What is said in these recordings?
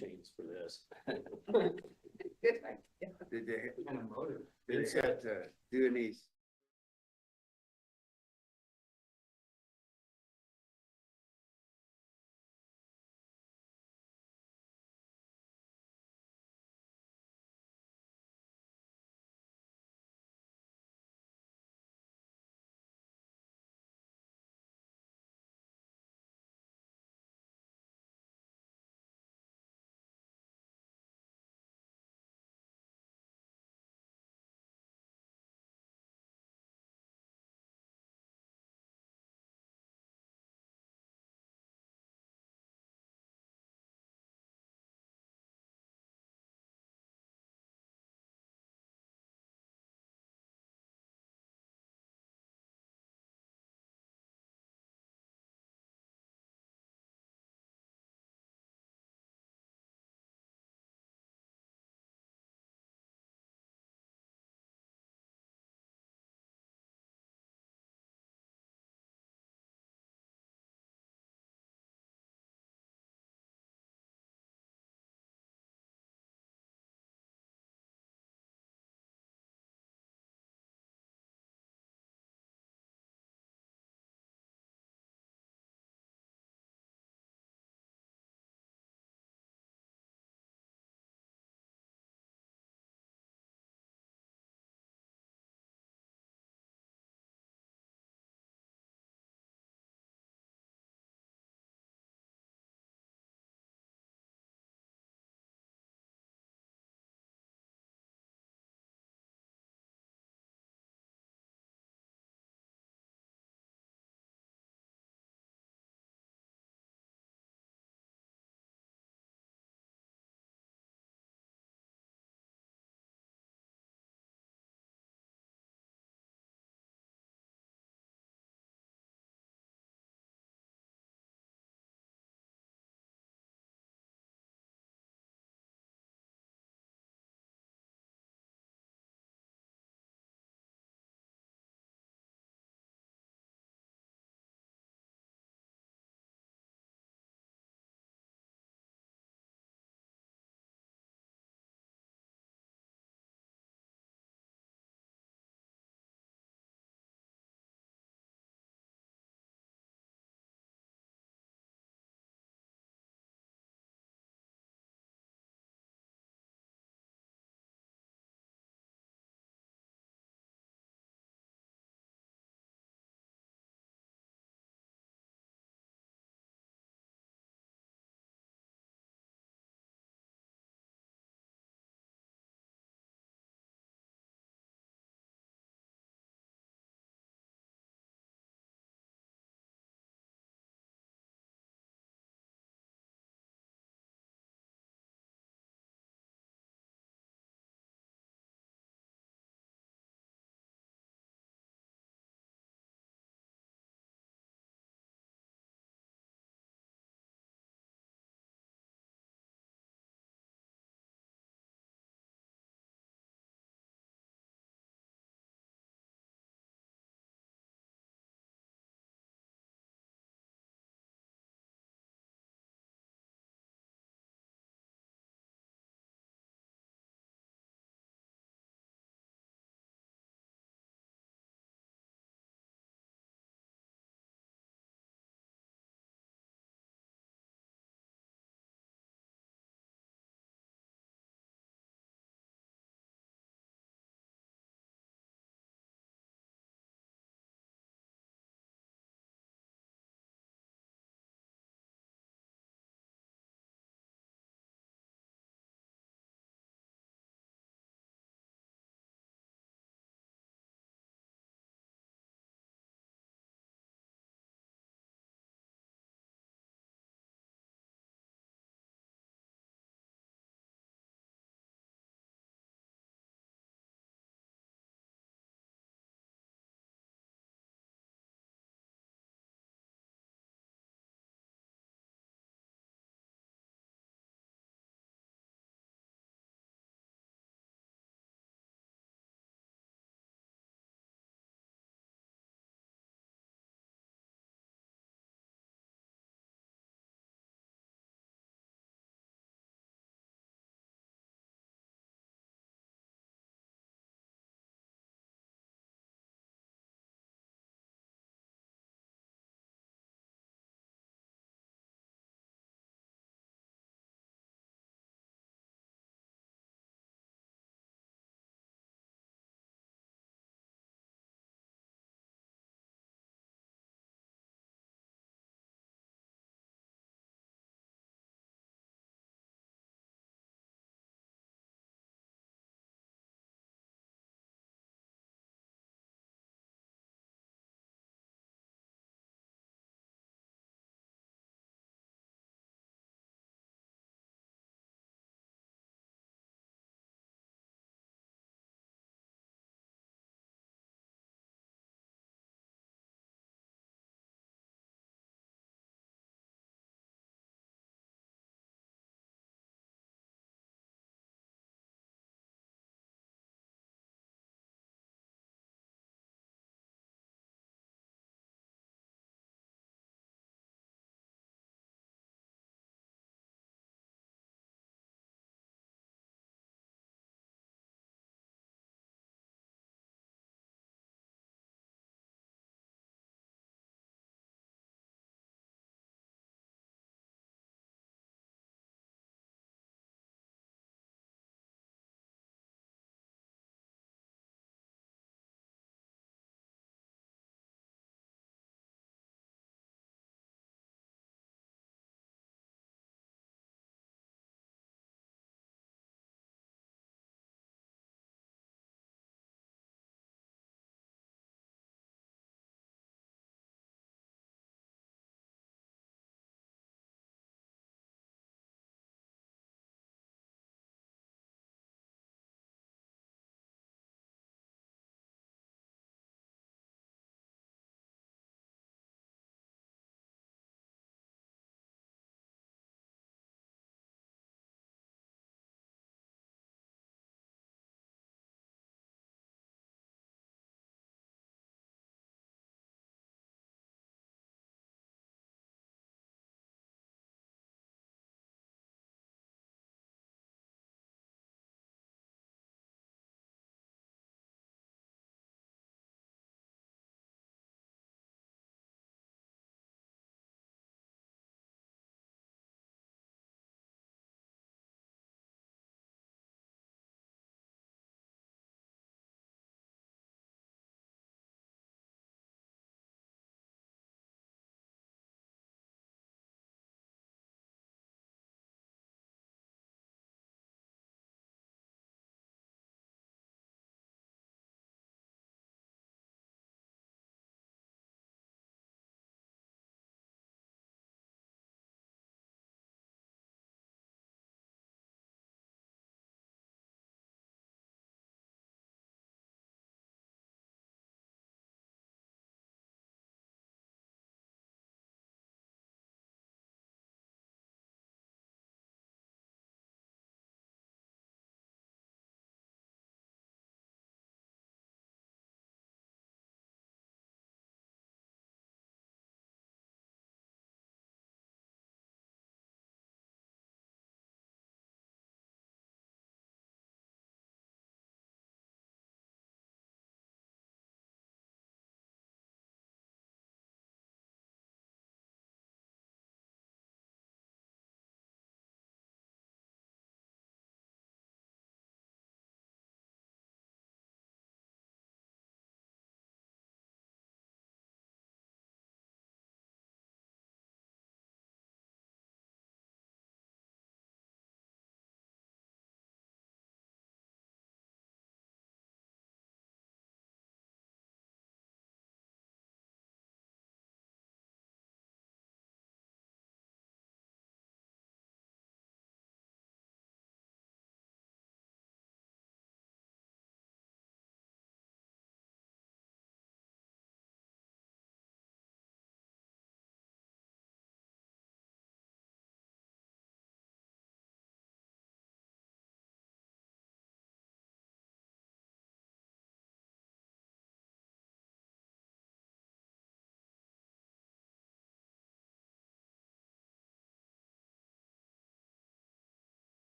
chains for this. Good idea. Did they, Kind of motive. did they have to do any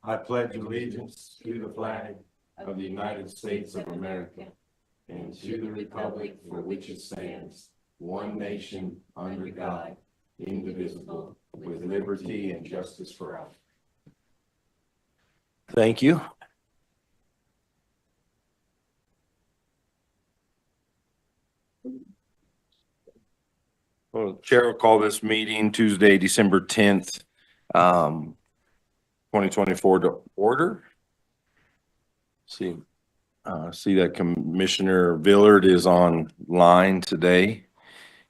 I pledge allegiance to the flag of the United States of America and to the republic for which it stands, one nation, under God, indivisible, with liberty and justice for all. Thank you. Well, Chair will call this meeting Tuesday, December 10th, 2024 to order. See that Commissioner Villard is online today,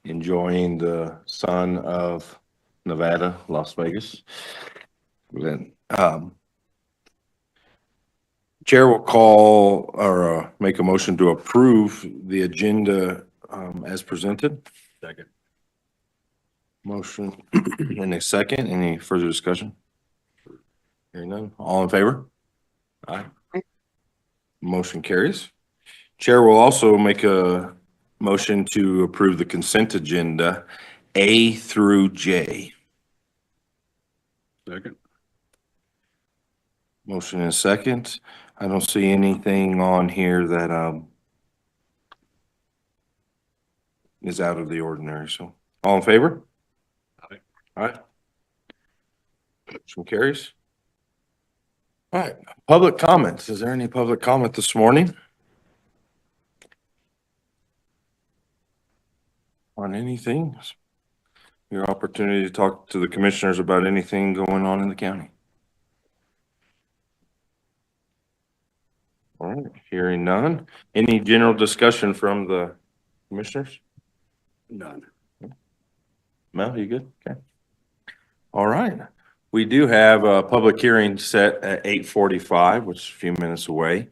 enjoying the sun of Nevada, Las Vegas. Then, Chair will call or make a motion to approve the agenda as presented. Second. Motion in a second. Any further discussion? Hearing none. All in favor? Aye. Motion carries. Chair will also make a motion to approve the consent agenda A through J. Second. Motion in a second. I don't see anything on here that is out of the ordinary. So all in favor? Aye. Aye. Motion carries. All right, public comments. Is there any public comment this morning? On anything? Your opportunity to talk to the commissioners about anything going on in the county. All right, hearing none. Any general discussion from the commissioners? None. Mel, you good? Okay. All right. We do have a public hearing set at 8:45, which is a few minutes away.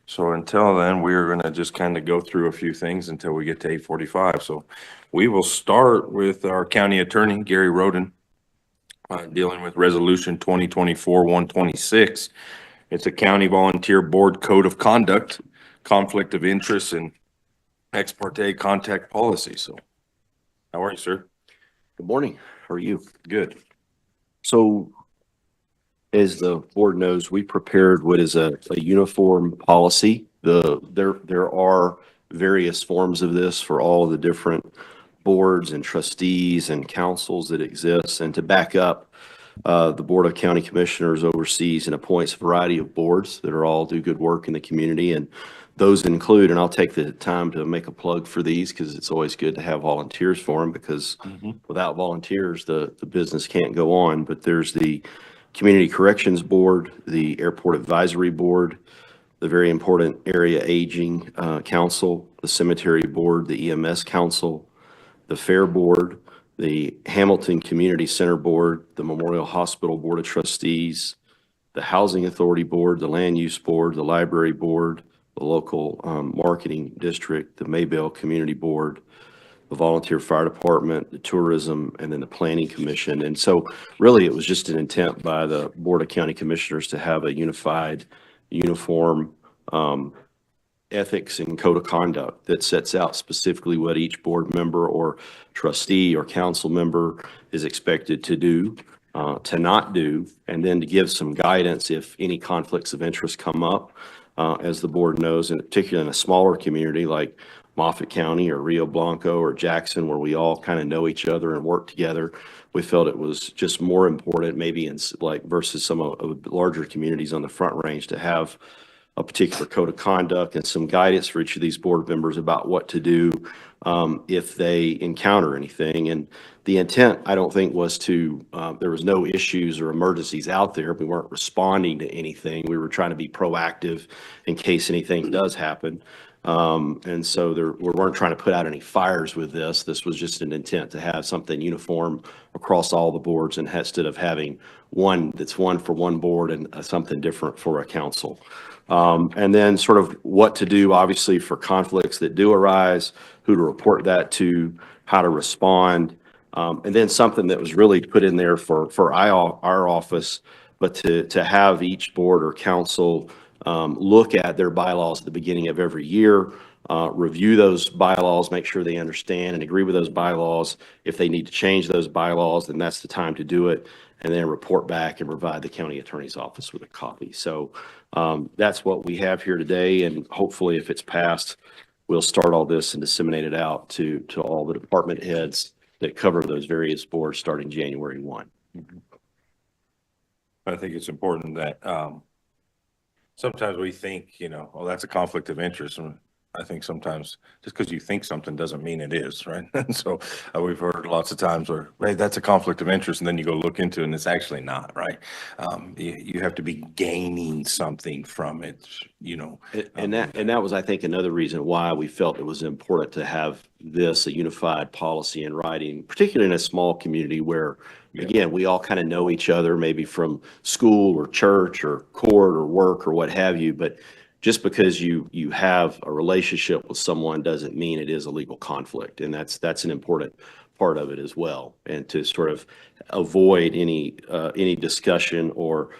So until then, we're going to just kind of go through a few things until we get to 8:45. So we will start with our county attorney, Gary Roden, dealing with resolution 2024-126. It's a county volunteer board code of conduct, conflict of interest, and ex parte contact policy. So how are you, sir? Good morning. How are you? Good. So, as the board knows, we prepared what is a uniform policy. There are various forms of this for all of the different boards and trustees and councils that exist. And to back up, the Board of County Commissioners oversees and appoints a variety of boards that are all do good work in the community. And those include, and I'll take the time to make a plug for these because it's always good to have volunteers for them because without volunteers, the business can't go on. But there's the Community Corrections Board, the Airport Advisory Board, the very important Area Aging Council, the Cemetery Board, the EMS Council, the Fair Board, the Hamilton Community Center Board, the Memorial Hospital Board of Trustees, the Housing Authority Board, the Land Use Board, the Library Board, the local marketing district, the Maybell Community Board, the Volunteer Fire Department, the Tourism, and then the Planning Commission. And so really it was just an intent by the Board of County Commissioners to have a unified, uniform ethics and code of conduct that sets out specifically what each board member or trustee or council member is expected to do, to not do, and then to give some guidance if any conflicts of interest come up. As the board knows, and particularly in a smaller community like Moffett County or Rio Blanco or Jackson, where we all kind of know each other and work together, we felt it was just more important maybe in like versus some of the larger communities on the Front Range to have a particular code of conduct and some guidance for each of these board members about what to do if they encounter anything. And the intent, I don't think, was to, there was no issues or emergencies out there. We weren't responding to anything. We were trying to be proactive in case anything does happen. And so we weren't trying to put out any fires with this. This was just an intent to have something uniform across all the boards and instead of having one that's one for one board and something different for a council. And then sort of what to do, obviously, for conflicts that do arise, who to report that to, how to respond. And then something that was really put in there for our office, but to have each board or council look at their bylaws at the beginning of every year, review those bylaws, make sure they understand and agree with those bylaws. If they need to change those bylaws, then that's the time to do it, and then report back and provide the county attorney's office with a copy. So that's what we have here today, and hopefully if it's passed, we'll start all this and disseminate it out to all the department heads that cover those various boards starting January 1. I think it's important that, sometimes we think, oh, that's a conflict of interest. And I think sometimes just because you think something doesn't mean it is, right? And so we've heard lots of times where, hey, that's a conflict of interest. And then you go look into it and it's actually not, right? You have to be gaining something from it, And that was, I think, another reason why we felt it was important to have this, a unified policy in writing, particularly in a small community where, again, we all kind of know each other, maybe from school or church or court or work or what have you. But just because you have a relationship with someone doesn't mean it is a legal conflict. And that's an important part of it as well. And to sort of avoid any discussion or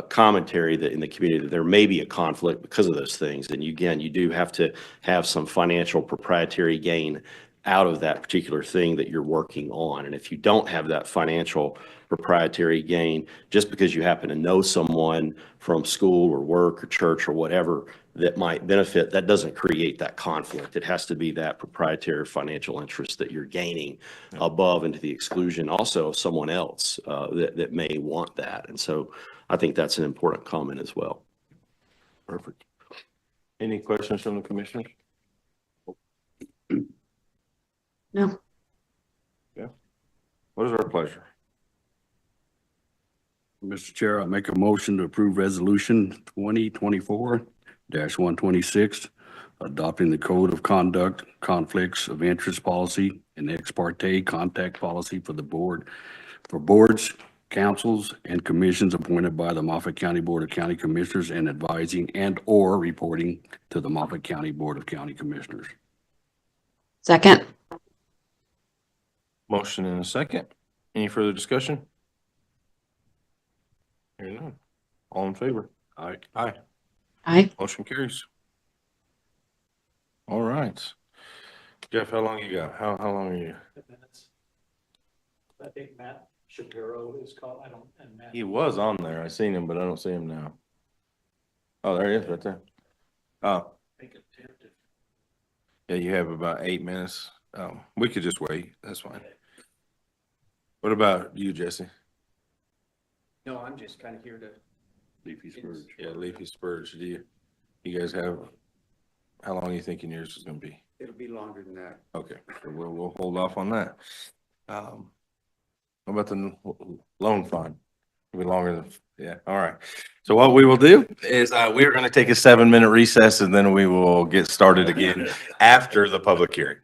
commentary that in the community that there may be a conflict because of those things. And again, you do have to have some financial proprietary gain out of that particular thing that you're working on. And if you don't have that financial proprietary gain, just because you happen to know someone from school or work or church or whatever that might benefit, that doesn't create that conflict. It has to be that proprietary financial interest that you're gaining above and to the exclusion also of someone else that may want that. And so I think that's an important comment as well. Perfect. Any questions from the commissioners? No. What is our pleasure? Mr. Chair, I make a motion to approve resolution 2024-126, adopting the Code of Conduct, Conflicts of Interest Policy and ex parte contact policy for the board, for boards, councils, and commissions appointed by the Moffett County Board of County Commissioners and advising and/or reporting to the Moffett County Board of County Commissioners. Second. Motion and a second. Any further discussion? Hearing none. All in favor? Aye. Aye. Aye. Motion carries. All right. Jeff, how long you got? How long are you? Minutes. I think Matt Shapiro is called, and Matt. He was on there. I seen him, but I don't see him now. Oh, there he is right there. Oh, Make it 10 to yeah, you have about 8 minutes. We could just wait. That's fine. What about you, Jesse? No, I'm just kind of here to, Leafy Spurge. Yeah, Leafy Spurge. You guys have, how long are you thinking yours is gonna be? it'll be longer than that. Okay, so we'll hold off on that. What about the loan fund? It'll be longer than, yeah, all right. So what we will do is, we're gonna take a 7-minute recess and then we will get started again after the public hearing.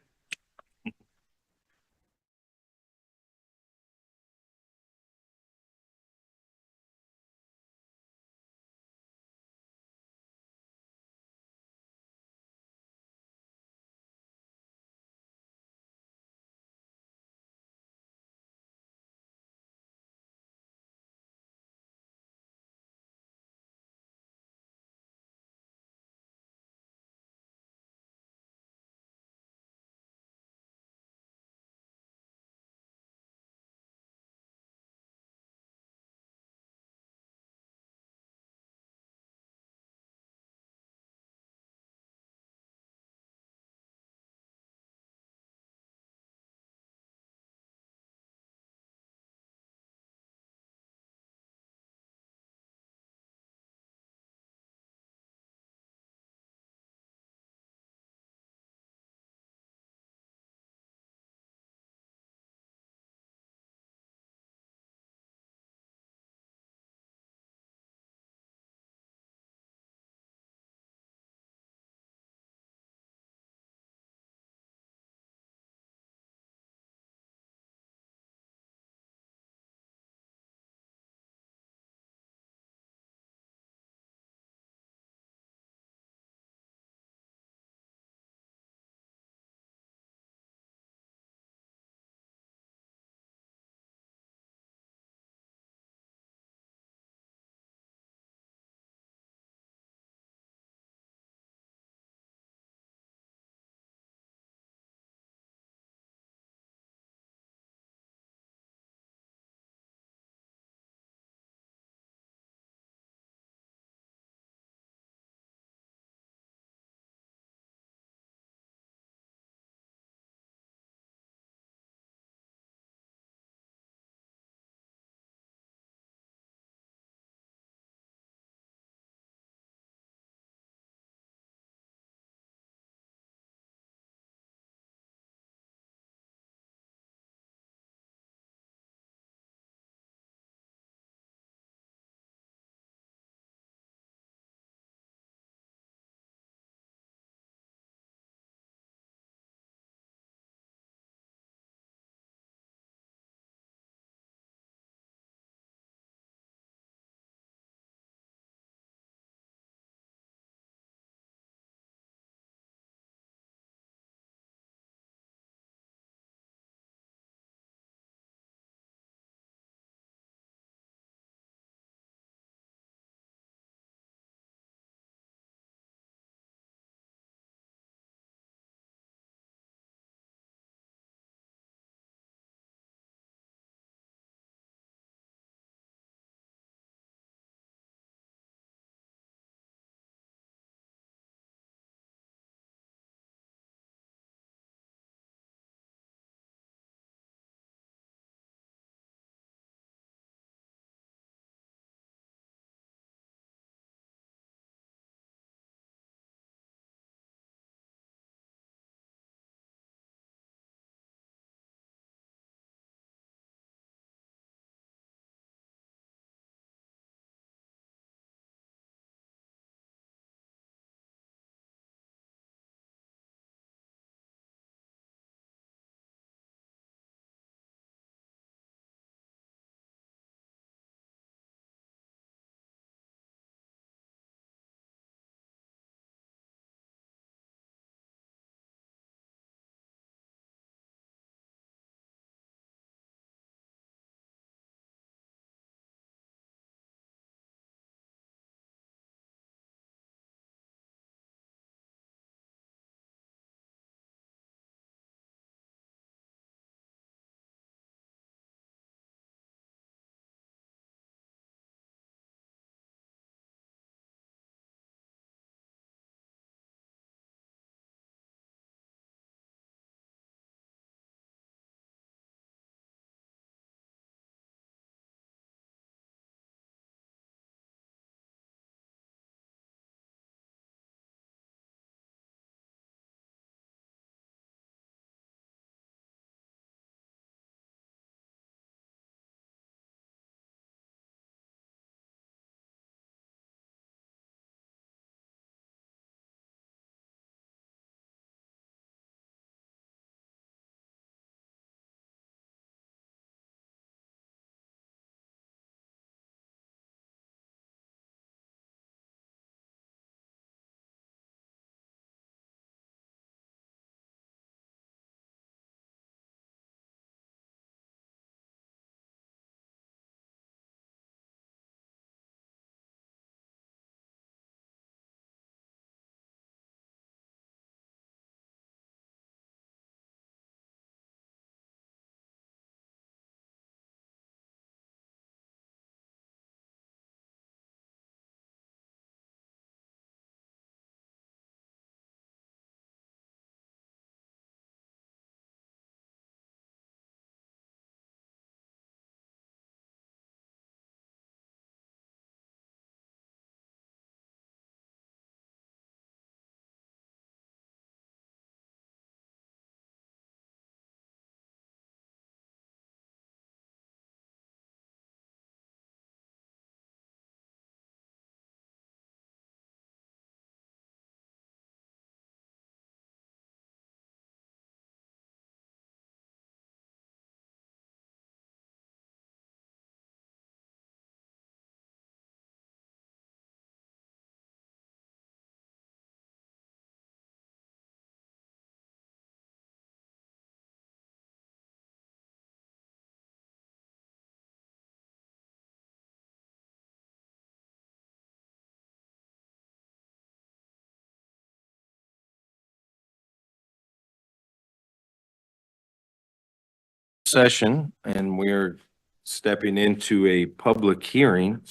session and we're stepping into a public hearing.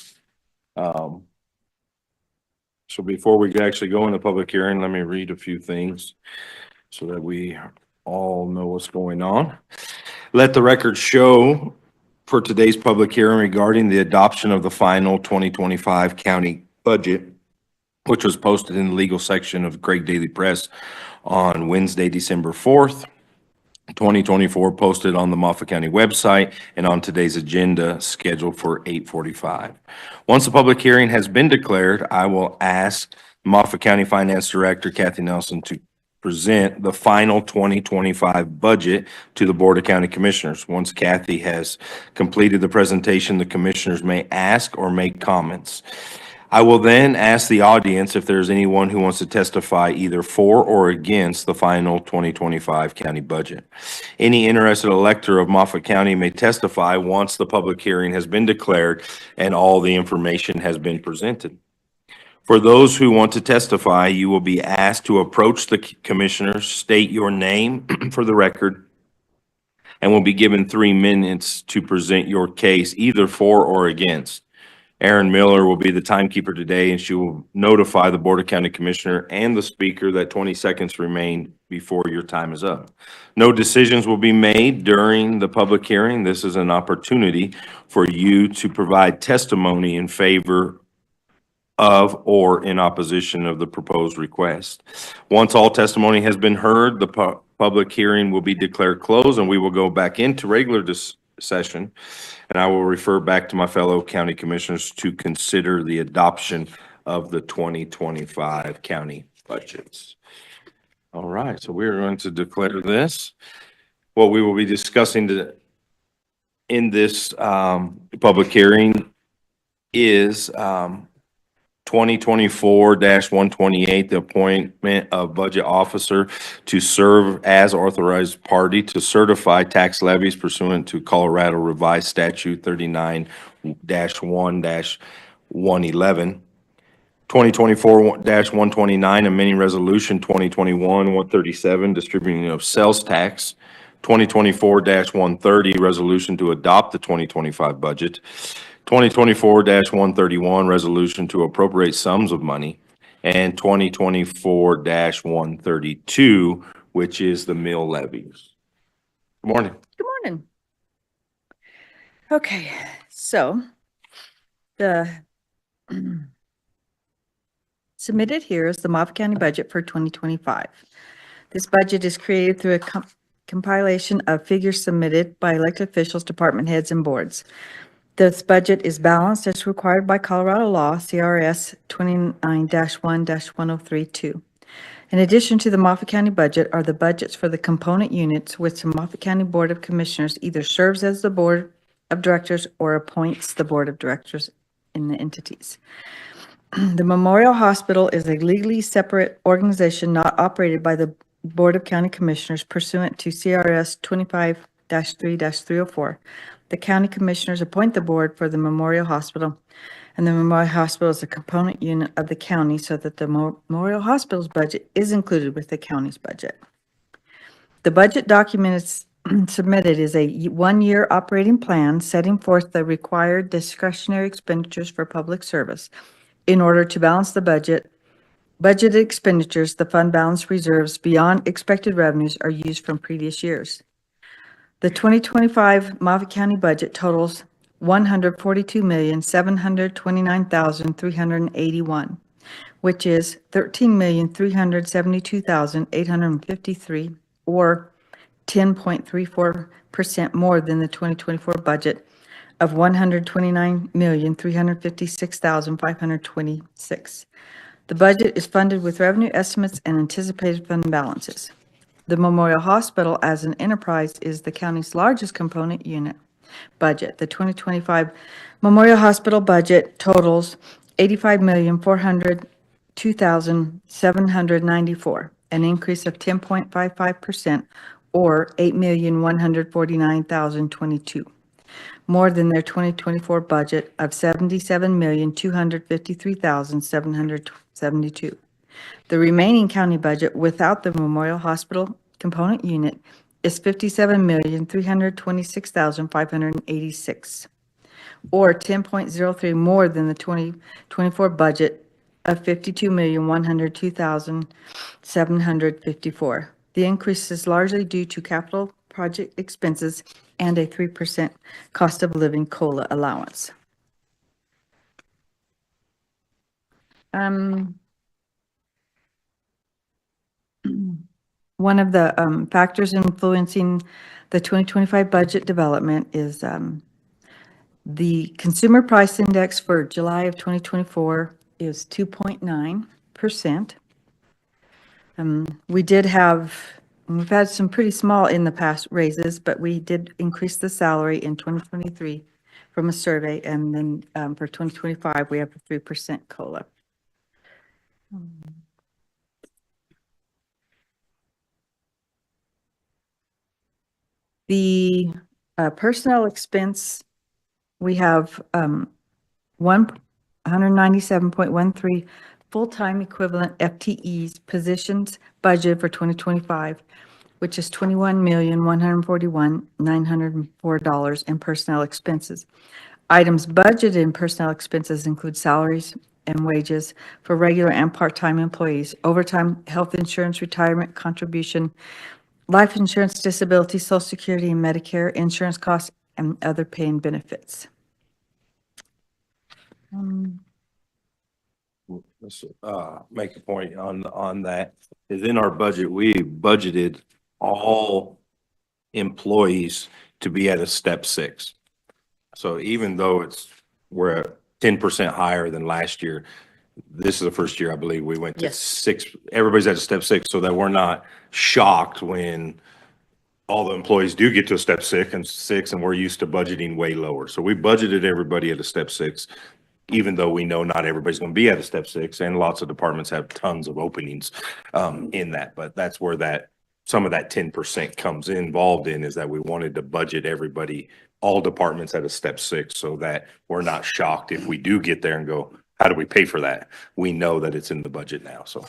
So before we actually go into public hearing, let me read a few things so that we all know what's going on. Let the record show for today's public hearing regarding the adoption of the final 2025 county budget, which was posted in the legal section of Craig Daily Press on Wednesday, December 4th. 2024, posted on the Moffett County website and on today's agenda scheduled for 8:45. Once the public hearing has been declared, I will ask Moffett County Finance Director Kathy Nelson to present the final 2025 budget to the Board of County Commissioners. Once Kathy has completed the presentation, the commissioners may ask or make comments. I will then ask the audience if there's anyone who wants to testify either for or against the final 2025 county budget. Any interested elector of Moffett County may testify once the public hearing has been declared and all the information has been presented. For those who want to testify, you will be asked to approach the commissioners, state your name for the record, and will be given 3 minutes to present your case either for or against. Erin Miller will be the timekeeper today, and she will notify the Board of County Commissioner and the speaker that 20 seconds remain before your time is up. No decisions will be made during the public hearing. This is an opportunity for you to provide testimony in favor of or in opposition of the proposed request. Once all testimony has been heard, the public hearing will be declared closed, and we will go back into regular session. And I will refer back to my fellow county commissioners to consider the adoption of the 2025 county budgets. All right, so we're going to declare this. What we will be discussing in this public hearing is 2024-128, the appointment of budget officer to serve as authorized party to certify tax levies pursuant to Colorado Revised Statute 39-1-111. 2024-129, amending resolution 2021-137, distributing of sales tax. 2024-130, resolution to adopt the 2025 budget. 2024-131, resolution to appropriate sums of money, and 2024-132, which is the mill levies. Good morning. Good morning. Okay, so the submitted here is the Moffett County budget for 2025. This budget is created through a compilation of figures submitted by elected officials, department heads, and boards. This budget is balanced as required by Colorado law, CRS 29-1-1032. In addition to the Moffett County budget are the budgets for the component units, which the Moffett County Board of Commissioners either serves as the Board of Directors or appoints the Board of Directors in the entities. The Memorial Hospital is a legally separate organization not operated by the Board of County Commissioners pursuant to CRS 25-3-304. The county commissioners appoint the board for the Memorial Hospital, and the Memorial Hospital is a component unit of the county so that the Memorial Hospital's budget is included with the county's budget. The budget document submitted is a one-year operating plan setting forth the required discretionary expenditures for public service. In order to balance the budgeted expenditures, the fund balance reserves beyond expected revenues are used from previous years. The 2025 Moffett County budget totals $142,729,381, which is $13,372,853, or 10.34% more than the 2024 budget of $129,356,526. The budget is funded with revenue estimates and anticipated fund balances. The Memorial Hospital as an enterprise is the county's largest component unit budget. The 2025 Memorial Hospital budget totals $85,402,794, an increase of 10.55%, or $8,149,022, more than their 2024 budget of $77,253,772. The remaining county budget without the Memorial Hospital component unit is 57,326,586, or 10.03 more than the 2024 budget of 52,102,754. The increase is largely due to capital project expenses and a 3% cost of living COLA allowance. One of the factors influencing the 2025 budget development is the consumer price index for July of 2024 is 2.9%. We've had some pretty small in the past raises, but we did increase the salary in 2023 from a survey, and then for 2025, we have a 3% COLA. The personnel expense, we have 197.13 full-time equivalent FTEs positions budgeted for 2025, which is $21,141,904 in personnel expenses. Items budgeted in personnel expenses include salaries and wages for regular and part-time employees, overtime, health insurance, retirement contribution, life insurance, disability, Social Security, and Medicare, insurance costs, and other pay and benefits. Let's make a point on that. Is in our budget, we budgeted all employees to be at a step 6. So even though we're at 10% higher than last year, this is the first year I believe we went to Yes. 6. Everybody's at a step 6, so that we're not shocked when all the employees do get to a step 6 and we're used to budgeting way lower. So we budgeted everybody at a step 6, even though we know not everybody's going to be at a step 6, and lots of departments have tons of openings in that. But that's where some of that 10% comes involved in, is that we wanted to budget everybody, all departments at a step 6, so that we're not shocked if we do get there and go, how do we pay for that? We know that it's in the budget now, so.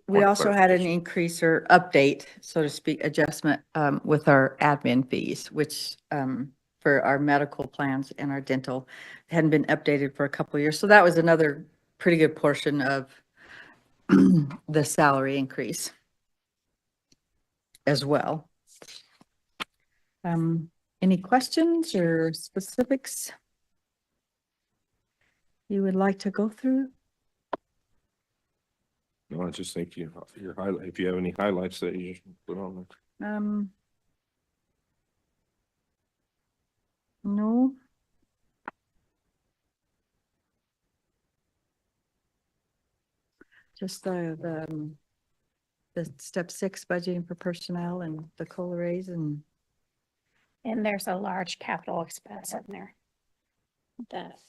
We also had an increase or update, so to speak, adjustment with our admin fees, which for our medical plans and our dental hadn't been updated for a couple of years. So that was another pretty good portion of the salary increase as well. Any questions or specifics you would like to go through? No, I just think if you have any highlights that you just put on there. No. Just the step 6 budgeting for personnel and the COLA raise and. And there's a large capital expense in there.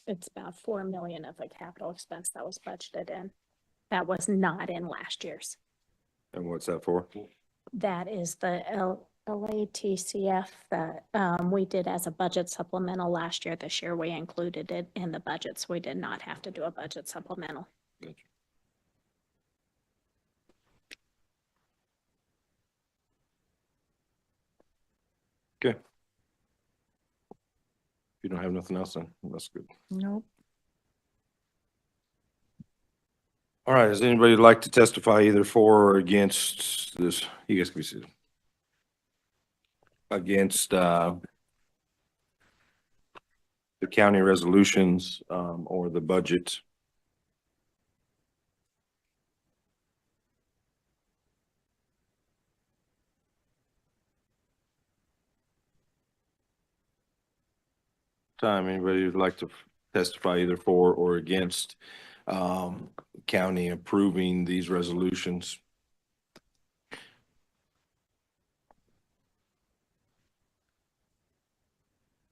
It's about 4 million of a capital expense that was budgeted in. That was not in last year's. And what's that for? That is the LATCF that we did as a budget supplemental last year. This year we included it in the budget, so we did not have to do a budget supplemental. Gotcha. Okay. If you don't have nothing else, then that's good. Nope. All right, does anybody like to testify either for or against this? You guys can be seated. Against the county resolutions or the budget? Time, anybody who'd like to testify either for or against county approving these resolutions?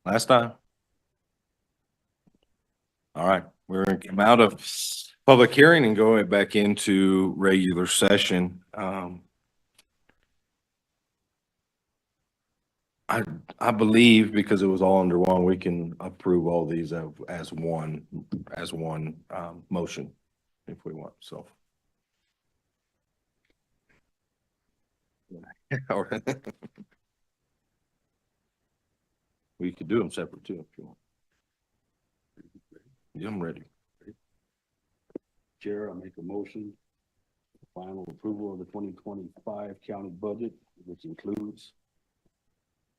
Last time? All right, we're gonna come out of public hearing and go back into regular session. I believe because it was all under one, we can approve all these as one motion if we want, so. All right. We could do them separate too, if you want. Yeah, I'm ready. Chair, I make a motion. Final approval of the 2025 county budget, which includes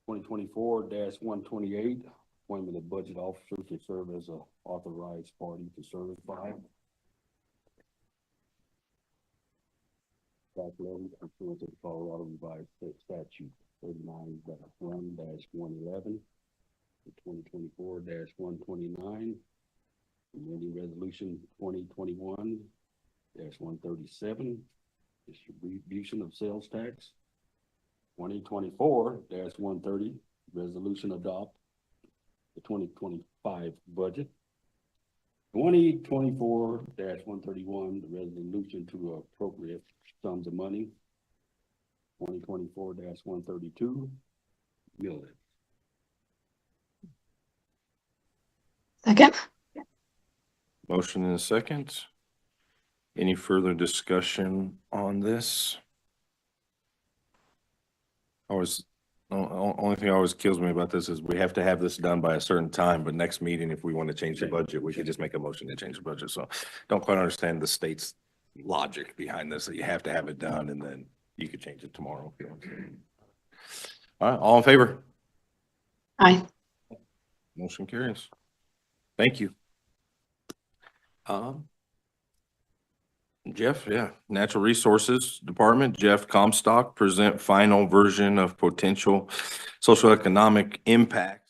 2024-128, appointment of budget officers to serve as a authorized party to service by. Tax levy pursuant to the Colorado Revised State Statute 39-1-111, 2024-129, amending resolution 2021-137, distribution of sales tax, 2024-130, resolution adopt the 2025 budget, 2024-131, the resolution to appropriate sums of money, 2024-132, mill levy. Second. Motion and a second. Any further discussion on this? Only thing always kills me about this is we have to have this done by a certain time, but next meeting, if we want to change the budget, we could just make a motion to change the budget. So don't quite understand the state's logic behind this, that you have to have it done and then you could change it tomorrow if you want to. All right, all in favor? Aye. Motion carries. Thank you. Jeff, yeah, Natural Resources Department, Jeff Comstock, present final version of potential social economic impact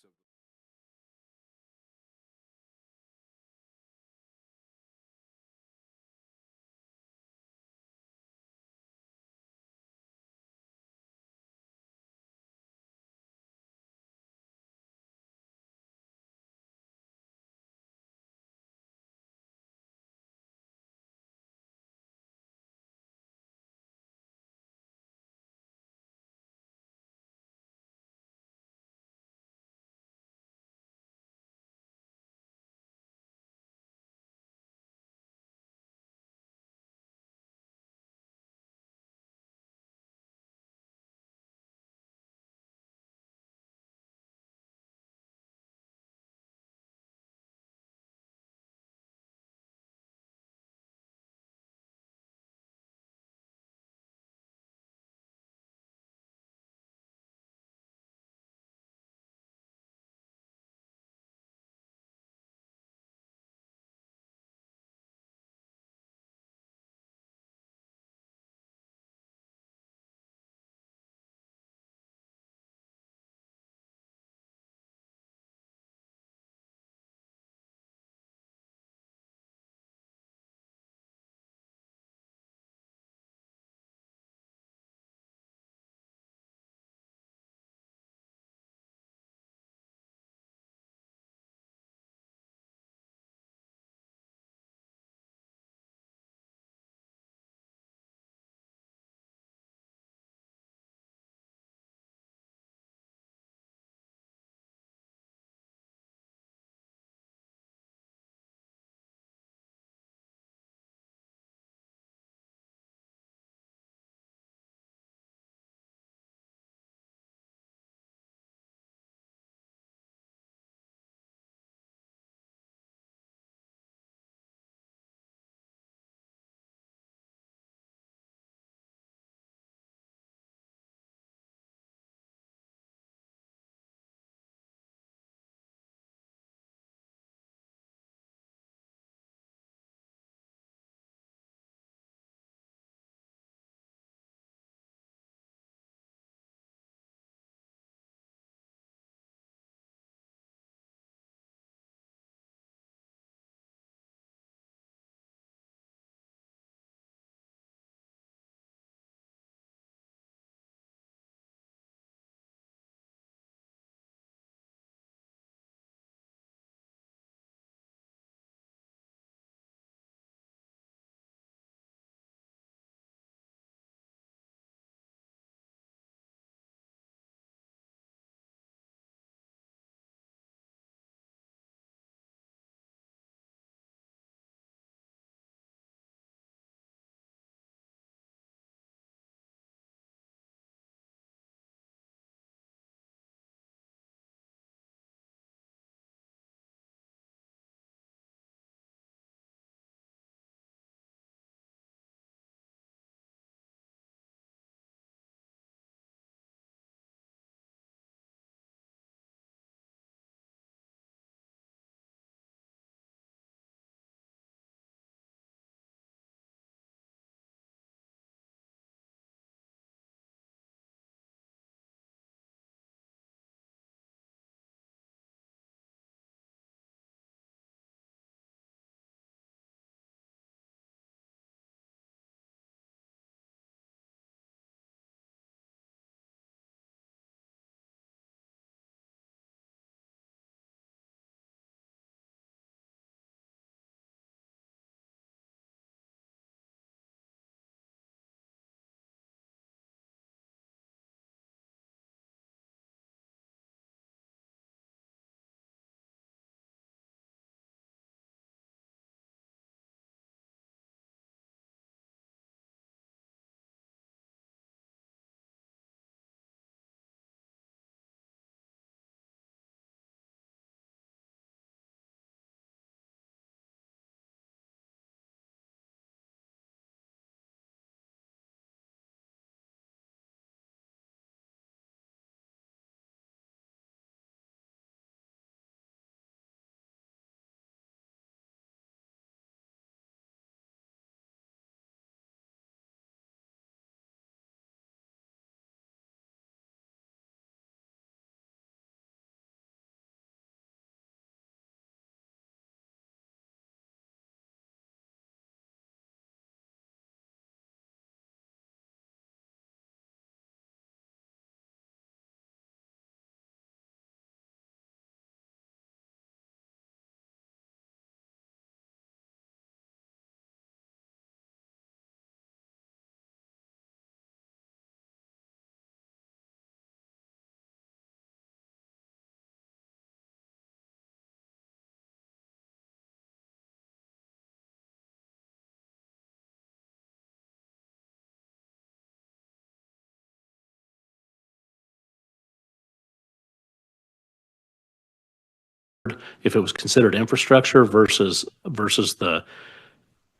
if it was considered infrastructure versus the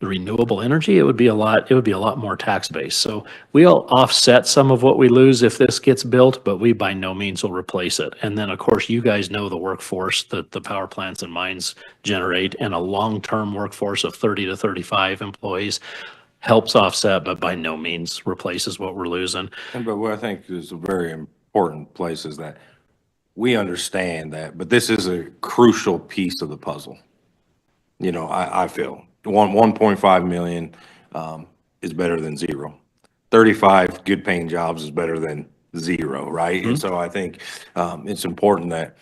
renewable energy, it would be a lot more tax base. So we'll offset some of what we lose if this gets built, but we by no means will replace it. And then, of course, you guys know the workforce that the power plants and mines generate, and a long-term workforce of 30 to 35 employees helps offset, but by no means replaces what we're losing. But what I think is a very important place is that we understand that, but this is a crucial piece of the puzzle. You know, I feel 1.5 million is better than zero. 35 good paying jobs is better than zero, right? And so I think it's important that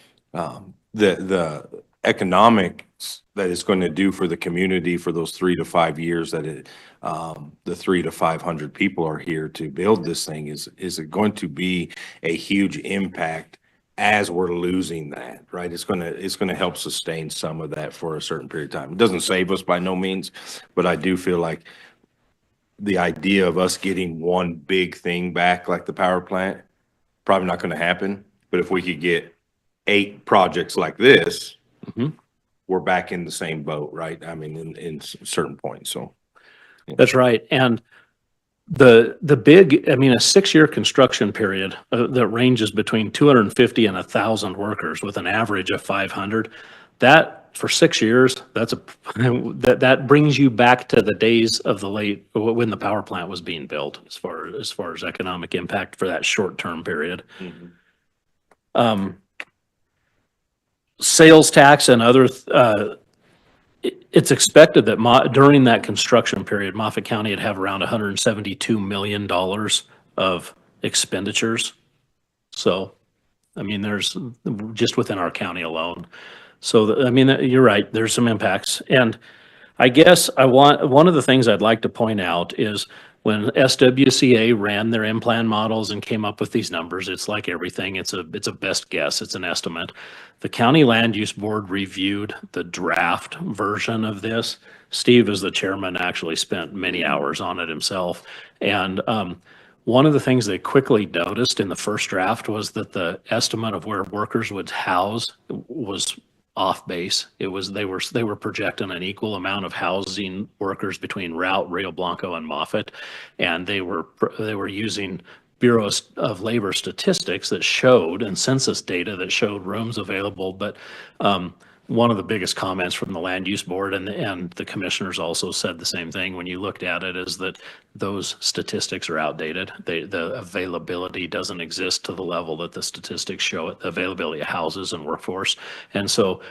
the economics that it's going to do for the community for those 3 to 5 years that the 300 to 500 people are here to build this thing is going to be a huge impact as we're losing that, right? It's going to help sustain some of that for a certain period of time. It doesn't save us by no means, but I do feel like the idea of us getting one big thing back, like the power plant, probably not going to happen. But if we could get 8 projects like this, we're back in the same boat, right? I mean, in certain points. So That's right. And the big, I mean, a 6-year construction period that ranges between 250 and 1,000 workers with an average of 500, that for 6 years, that brings you back to the days of the late, when the power plant was being built, as far as economic impact for that short-term period. Sales tax and other, it's expected that during that construction period, Moffett County would have around $172 million of expenditures. So, I mean, there's just within our county alone. So, I mean, you're right, there's some impacts. And I guess one of the things I'd like to point out is when SWCA ran their in-plan models and came up with these numbers, it's like everything, it's a best guess, it's an estimate. The County Land Use Board reviewed the draft version of this. Steve, as the chairman, actually spent many hours on it himself. And one of the things they quickly noticed in the first draft was that the estimate of where workers would house was off base. They were projecting an equal amount of housing workers between Route, Rio Blanco, and Moffett, and they were using Bureau of Labor statistics that showed, and census data that showed rooms available. But one of the biggest comments from the Land Use Board and the commissioners also said the same thing when you looked at it, is that those statistics are outdated. The availability doesn't exist to the level that the statistics show it, the availability of houses and workforce. And so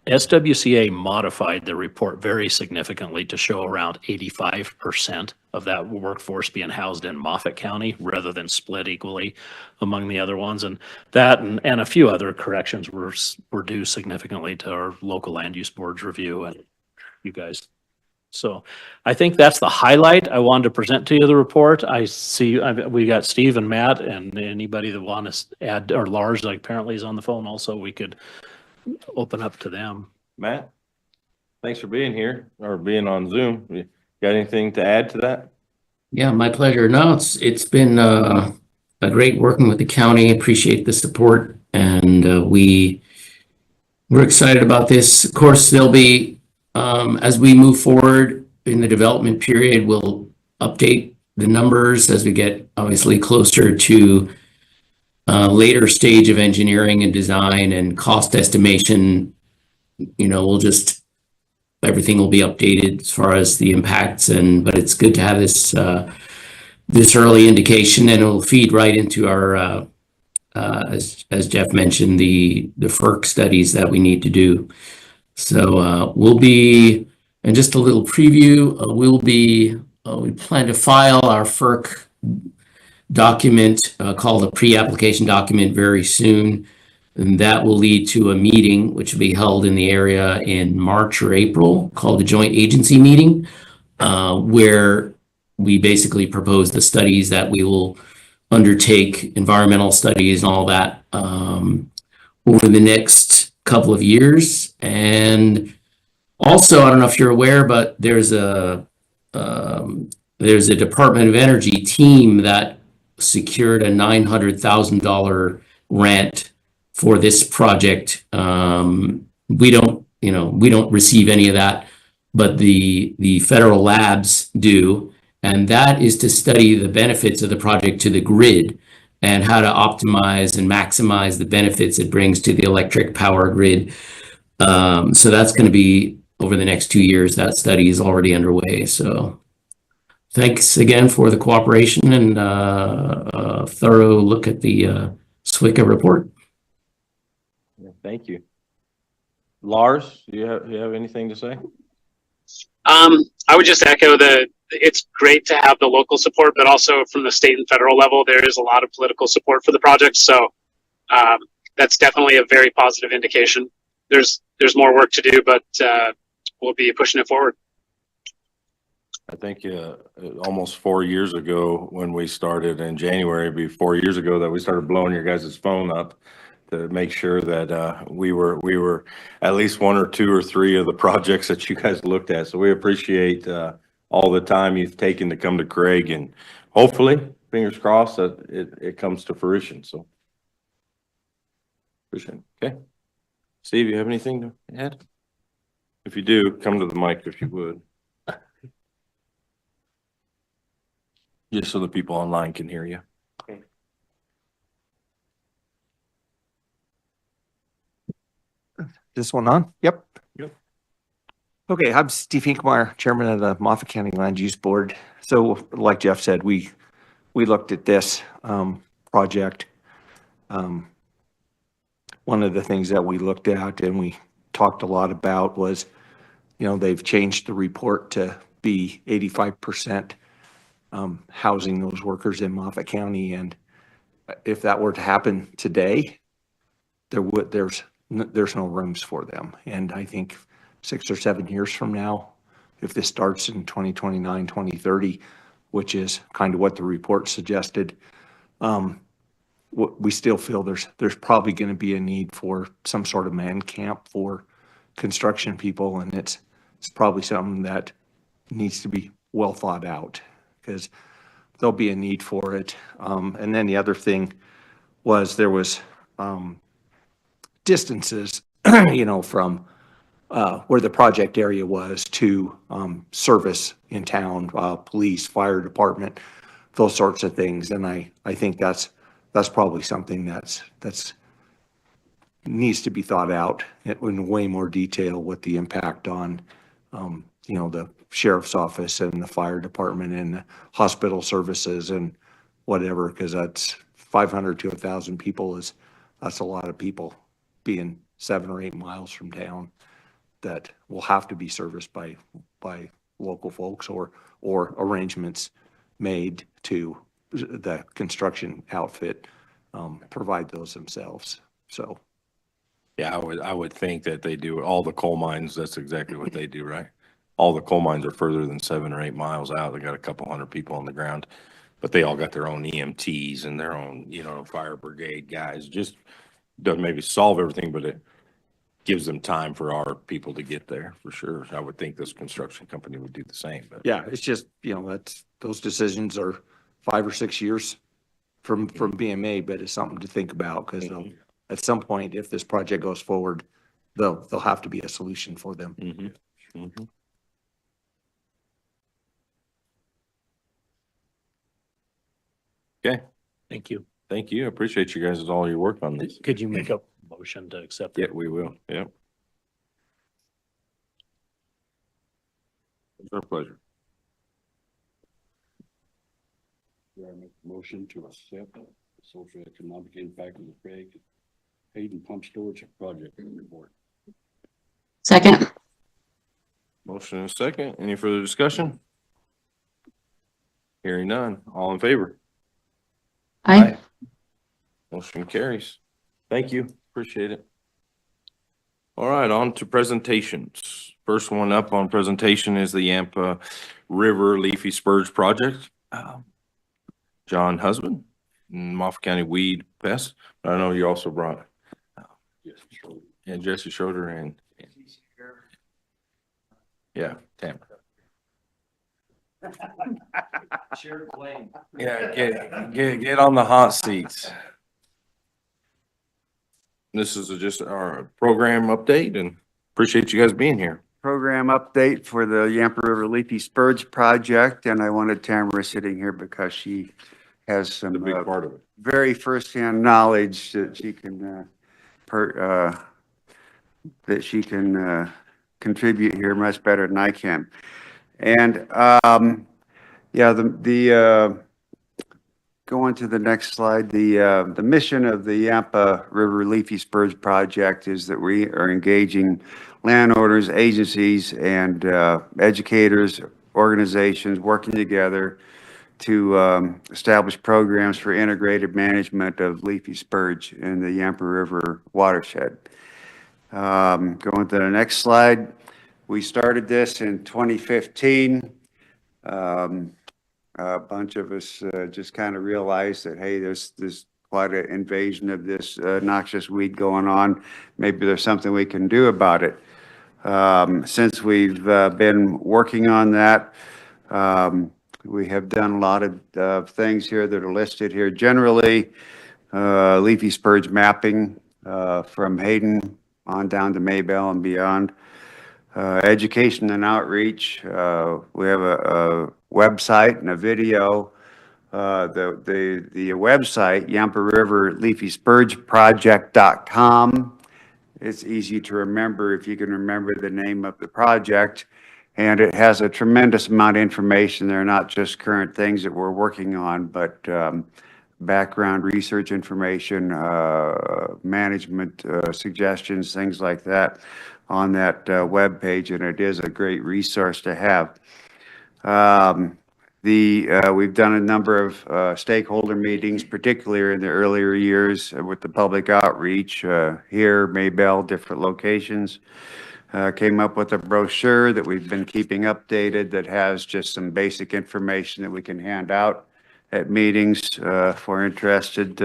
SWCA modified the report very significantly to show around 85% of that workforce being housed in Moffett County rather than split equally among the other ones. And that and a few other corrections were due significantly to our local land use board's review and you guys. So I think that's the highlight I wanted to present to you, the report. I see we got Steve and Matt and anybody that wants to add, or Lars, like apparently is on the phone also, we could open up to them. Matt, thanks for being here or being on Zoom. You got anything to add to that? Yeah, my pleasure. No, it's been a great working with the county. Appreciate the support, and we're excited about this. Of course, there'll be as we move forward in the development period, we'll update the numbers as we get obviously closer to later stage of engineering and design and cost estimation. You know, everything will be updated as far as the impacts, but it's good to have this early indication, and it'll feed right into our as Jeff mentioned, the FERC studies that we need to do. So we'll be, and just a little preview, we plan to file our FERC document called a pre-application document very soon. And that will lead to a meeting which will be held in the area in March or April called the Joint Agency Meeting, where we basically propose the studies that we will undertake, environmental studies and all that, over the next couple of years. And also, I don't know if you're aware, but there's a Department of Energy team that secured a $900,000 grant for this project. We don't, we don't receive any of that, but the federal labs do. And that is to study the benefits of the project to the grid and how to optimize and maximize the benefits it brings to the electric power grid. So that's going to be over the next 2 years. That study is already underway. So thanks again for the cooperation and a thorough look at the SWICA report. Thank you. Lars, do you have anything to say? I would just echo that it's great to have the local support, but also from the state and federal level, there is a lot of political support for the project. So that's definitely a very positive indication. There's more work to do, but we'll be pushing it forward. I think almost 4 years ago when we started in January, it'd be 4 years ago that we started blowing your guys' phone up to make sure that we were at least 1 or 2 or 3 of the projects that you guys looked at. So we appreciate all the time you've taken to come to Craig, and hopefully, fingers crossed, that it comes to fruition. So appreciate it. Okay. Steve, you have anything to add? If you do, come to the mic if you would. Just so the people online can hear you. This one on? Yep. Yep. Okay, I'm Steve Hinkmeyer, Chairman of the Moffett County Land Use Board. So like Jeff said, we looked at this project. One of the things that we looked at and we talked a lot about was, they've changed the report to be 85% housing those workers in Moffett County. And if that were to happen today, there's no rooms for them. And I think 6 or 7 years from now, if this starts in 2029, 2030, which is kind of what the report suggested, we still feel there's probably going to be a need for some sort of man camp for construction people. And it's probably something that needs to be well thought out because there'll be a need for it. And then the other thing was there was distances, from where the project area was to service in town, police, fire department, those sorts of things. And I think that's probably something that's needs to be thought out in way more detail with the impact on, the sheriff's office and the fire department and the hospital services and whatever, because that's 500 to 1,000 people that's a lot of people being 7 or 8 miles from town that will have to be serviced by local folks or arrangements made to the construction outfit provide those themselves. So. Yeah, I would think that they do all the coal mines. That's exactly what they do, right? All the coal mines are further than 7 or 8 miles out. They got a couple hundred people on the ground, but they all got their own EMTs and their own, fire brigade guys. Just doesn't maybe solve everything, but it gives them time for our people to get there for sure. I would think this construction company would do the same. But yeah, it's just, those decisions are 5 or 6 years from being made, but it's something to think about because at some point, if this project goes forward, there'll have to be a solution for them. Mm-hmm. Mm-hmm. Okay. Thank you. Thank you. I appreciate you guys' all your work on this. Could you make a motion to accept Yeah, it? we will. Yeah. It's our pleasure. Do I make a motion to accept the socioeconomic impact of the Craig Hayden Pump Storage Project report? Second. Motion and a second. Any further discussion? Hearing none. All in favor? Aye. Motion carries. Thank you. Appreciate it. All right, on to presentations. First one up on presentation is the Yampa River Leafy Spurge Project. John Husband, Moffett County Weed Pest. I know you also brought Jesse Schroeder and yeah, Tamara. Yeah, get on the hot seats. This is just our program update and appreciate you guys being here. Program update for the Yampa River Leafy Spurge project, and I wanted Tamara sitting here because she has some The big part of it. very firsthand knowledge that she can contribute here much better than I can. And yeah, going to the next slide, the mission of the Yampa River Leafy Spurge project is that we are engaging landowners, agencies, and educators, organizations working together to establish programs for integrated management of leafy spurge in the Yampa River watershed. Going to the next slide, we started this in 2015. A bunch of us just kind of realized that, hey, there's quite an invasion of this noxious weed going on. Maybe there's something we can do about it. Since we've been working on that, we have done a lot of things here that are listed here. Generally, leafy spurge mapping from Hayden on down to Maybell and beyond. Education and outreach. We have a website and a video. The website, Yampa River Leafy Spurge Project.com. It's easy to remember if you can remember the name of the project. And it has a tremendous amount of information there, not just current things that we're working on, but background research information, management suggestions, things like that on that web page, and it is a great resource to have. We've done a number of stakeholder meetings, particularly in the earlier years with the public outreach here, Maybell, different locations. Came up with a brochure that we've been keeping updated that has just some basic information that we can hand out at meetings for interested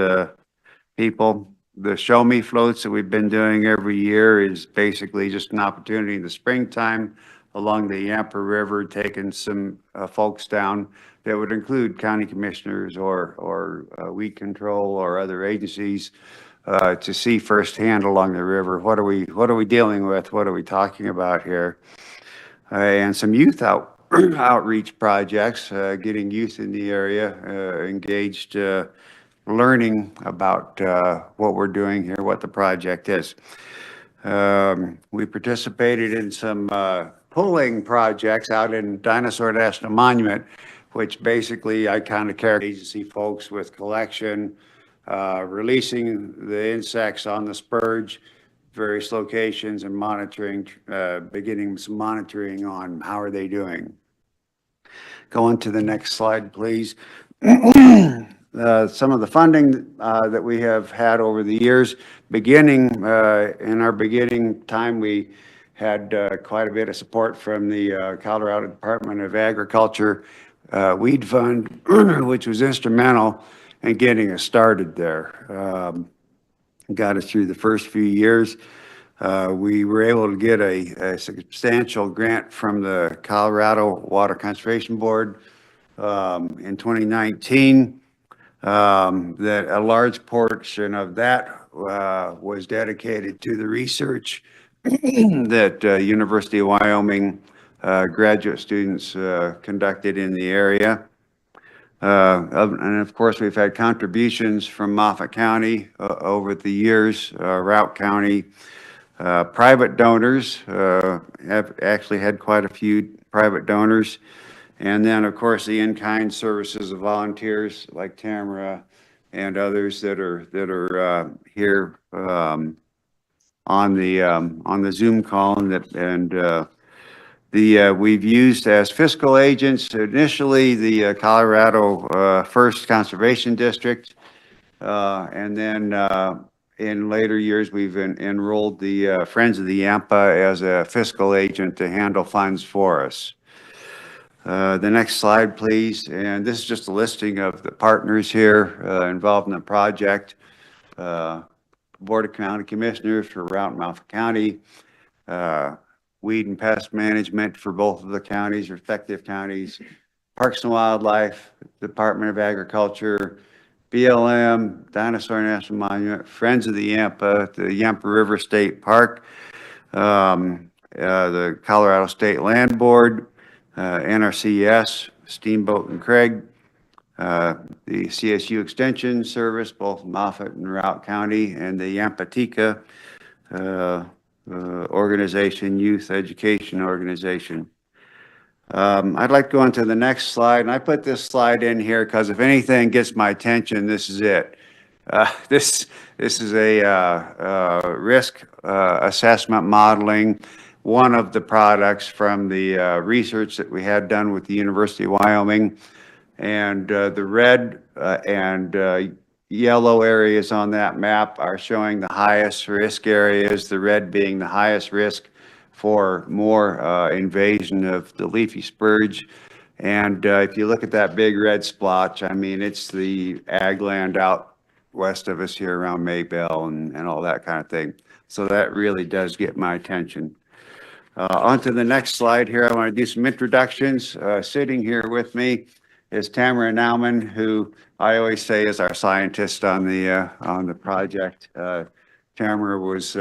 people. The Show Me floats that we've been doing every year is basically just an opportunity in the springtime along the Yampa River, taking some folks down that would include county commissioners or weed control or other agencies to see firsthand along the river, what are we dealing with? What are we talking about here? And some youth outreach projects, getting youth in the area engaged, learning about what we're doing here, what the project is. We participated in some pulling projects out in Dinosaur National Monument, which basically I kind of characterize agency folks with collection, releasing the insects on the spurge, various locations, and monitoring, beginning some monitoring on how are they doing. Going to the next slide, please. Some of the funding that we have had over the years, beginning in our beginning time, we had quite a bit of support from the Colorado Department of Agriculture Weed Fund, which was instrumental in getting us started there. Got us through the first few years. We were able to get a substantial grant from the Colorado Water Conservation Board in 2019. That a large portion of that was dedicated to the research that University of Wyoming graduate students conducted in the area. And of course, we've had contributions from Moffat County over the years, Routt County. Private donors have actually had quite a few private donors. And then, of course, the in-kind services of volunteers like Tamara and others that are here on the Zoom call, and we've used as fiscal agents initially the Colorado First Conservation District, and then in later years we've enrolled the Friends of the Yampa as a fiscal agent to handle funds for us. The next slide, please. And this is just a listing of the partners here involved in the project. Board of County Commissioners for Routt and Moffat County, Weed and Pest Management for both of the counties, respective counties, Parks and Wildlife, Department of Agriculture, BLM, Dinosaur National Monument, Friends of the Yampa, the Yampa River State Park, the Colorado State Land Board, NRCS, Steamboat and Craig, the CSU Extension Service, both Moffett and Routt County, and the Yampatika organization, youth education organization. I'd like to go on to the next slide, and I put this slide in here because if anything gets my attention, this is it. This is a risk assessment modeling, one of the products from the research that we had done with the University of Wyoming. And the red and yellow areas on that map are showing the highest risk areas, the red being the highest risk for more invasion of the leafy spurge. And if you look at that big red splotch, I mean, it's the ag land out west of us here around Maybell and all that kind of thing. So that really does get my attention. On to the next slide here, I want to do some introductions. Sitting here with me is Tamara Nauman, who I always say is our scientist on the project. Tamara was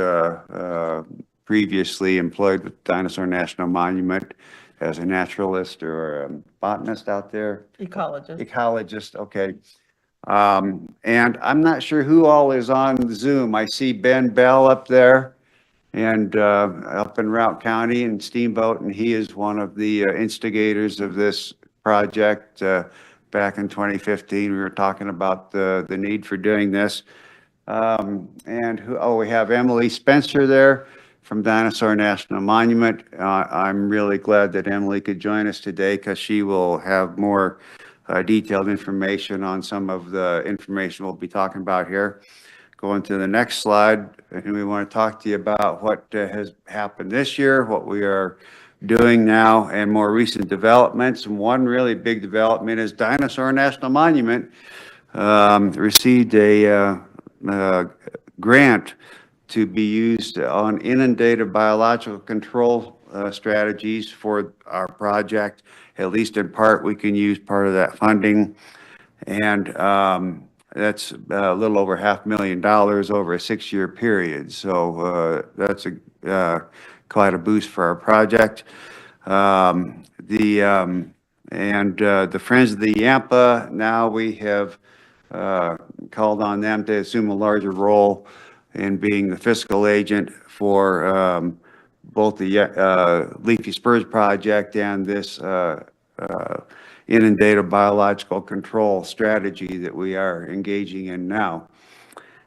previously employed with Dinosaur National Monument as a naturalist or a botanist out there. Ecologist, okay. And I'm not sure who all is on Zoom. I see Ben Bell up there and up in Routt County and Steamboat, and he is one of the instigators of this project. Back in 2015, we were talking about the need for doing this. We have Emily Spencer there from Dinosaur National Monument. I'm really glad that Emily could join us today because she will have more detailed information on some of the information we'll be talking about here. Going to the next slide, and we want to talk to you about what has happened this year, what we are doing now, and more recent developments. And one really big development is Dinosaur National Monument received a grant to be used on inundated biological control strategies for our project. At least in part, we can use part of that funding. And that's a little over $500,000 over a 6-year period. So that's quite a boost for our project. The Friends of the Yampa, now we have called on them to assume a larger role in being the fiscal agent for both the leafy spurge project and this inundated biological control strategy that we are engaging in now.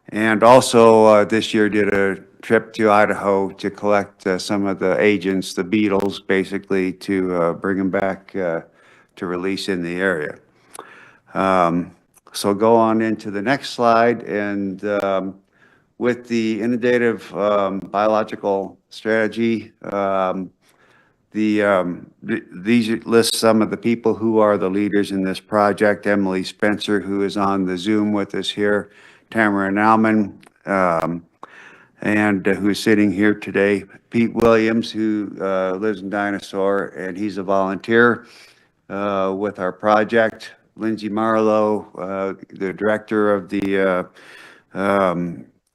And also this year did a trip to Idaho to collect some of the agents, the beetles, basically to bring them back to release in the area. So go on into the next slide, and with the inundative biological strategy, these list some of the people who are the leaders in this project. Emily Spencer, who is on the Zoom with us here, Tamara Nauman, and who's sitting here today, Pete Williams, who lives in Dinosaur, and he's a volunteer with our project. Lindsay Marlowe, the director of the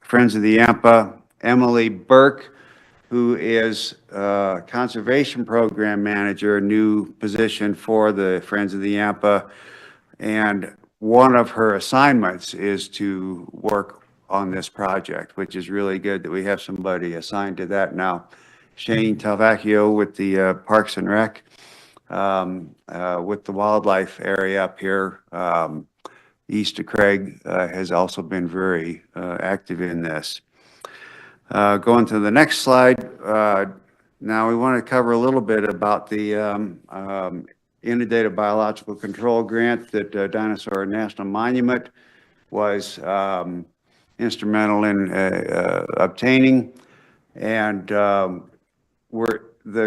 Friends of the Yampa. Emily Burke, who is Conservation Program Manager, a new position for the Friends of the Yampa. And one of her assignments is to work on this project, which is really good that we have somebody assigned to that now. Shane Talvacchio with the Parks and Rec, with the wildlife area up here, east of Craig, has also been very active in this. Going to the next slide, now we want to cover a little bit about the inundated biological control grant that Dinosaur National Monument was instrumental in obtaining. And the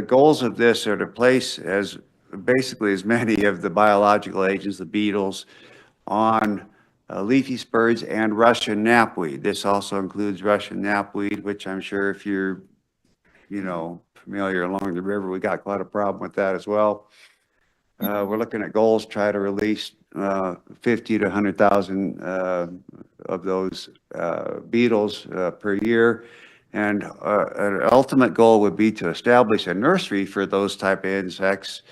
goals of this are to place basically as many of the biological agents, the beetles, on leafy spurge and Russian knapweed. This also includes Russian knapweed, which I'm sure if you're, familiar along the river, we got quite a problem with that as well. We're looking at goals, try to release 50 to 100,000 of those beetles per year. And an ultimate goal would be to establish a nursery for those type of insects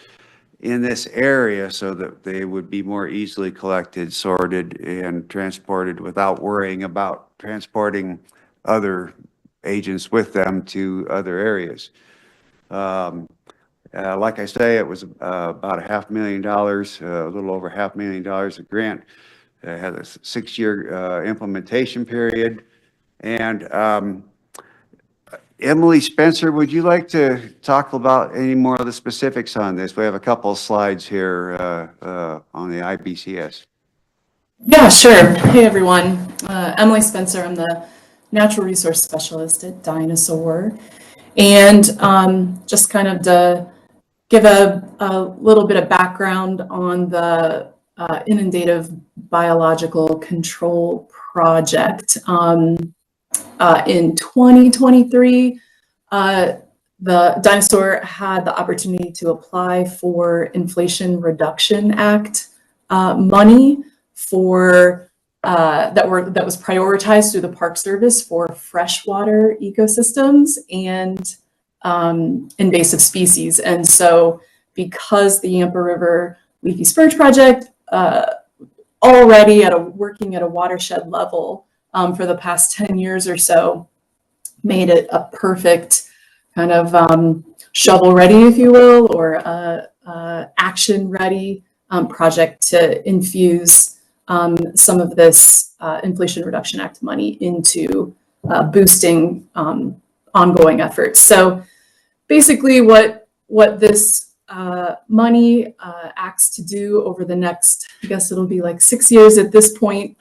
in this area so that they would be more easily collected, sorted, and transported without worrying about transporting other agents with them to other areas. Like I say, it was about $500,000, a little over $500,000 a grant. It had a 6-year implementation period. And Emily Spencer, would you like to talk about any more of the specifics on this? We have a couple of slides here on the IBCS. Yeah, sure. Hey, everyone. Emily Spencer. I'm the Natural Resource Specialist at Dinosaur. And just kind of to give a little bit of background on the inundative biological control project. In 2023, the Dinosaur had the opportunity to apply for Inflation Reduction Act money for that was prioritized through the Park Service for freshwater ecosystems and invasive species. And so because the Yampa River Leafy Spurge Project already working at a watershed level for the past 10 years or so, made it a perfect kind of shovel ready, if you will, or action ready project to infuse some of this Inflation Reduction Act money into boosting ongoing efforts. So basically what this money acts to do over the next, I guess it'll be like 6 years at this point,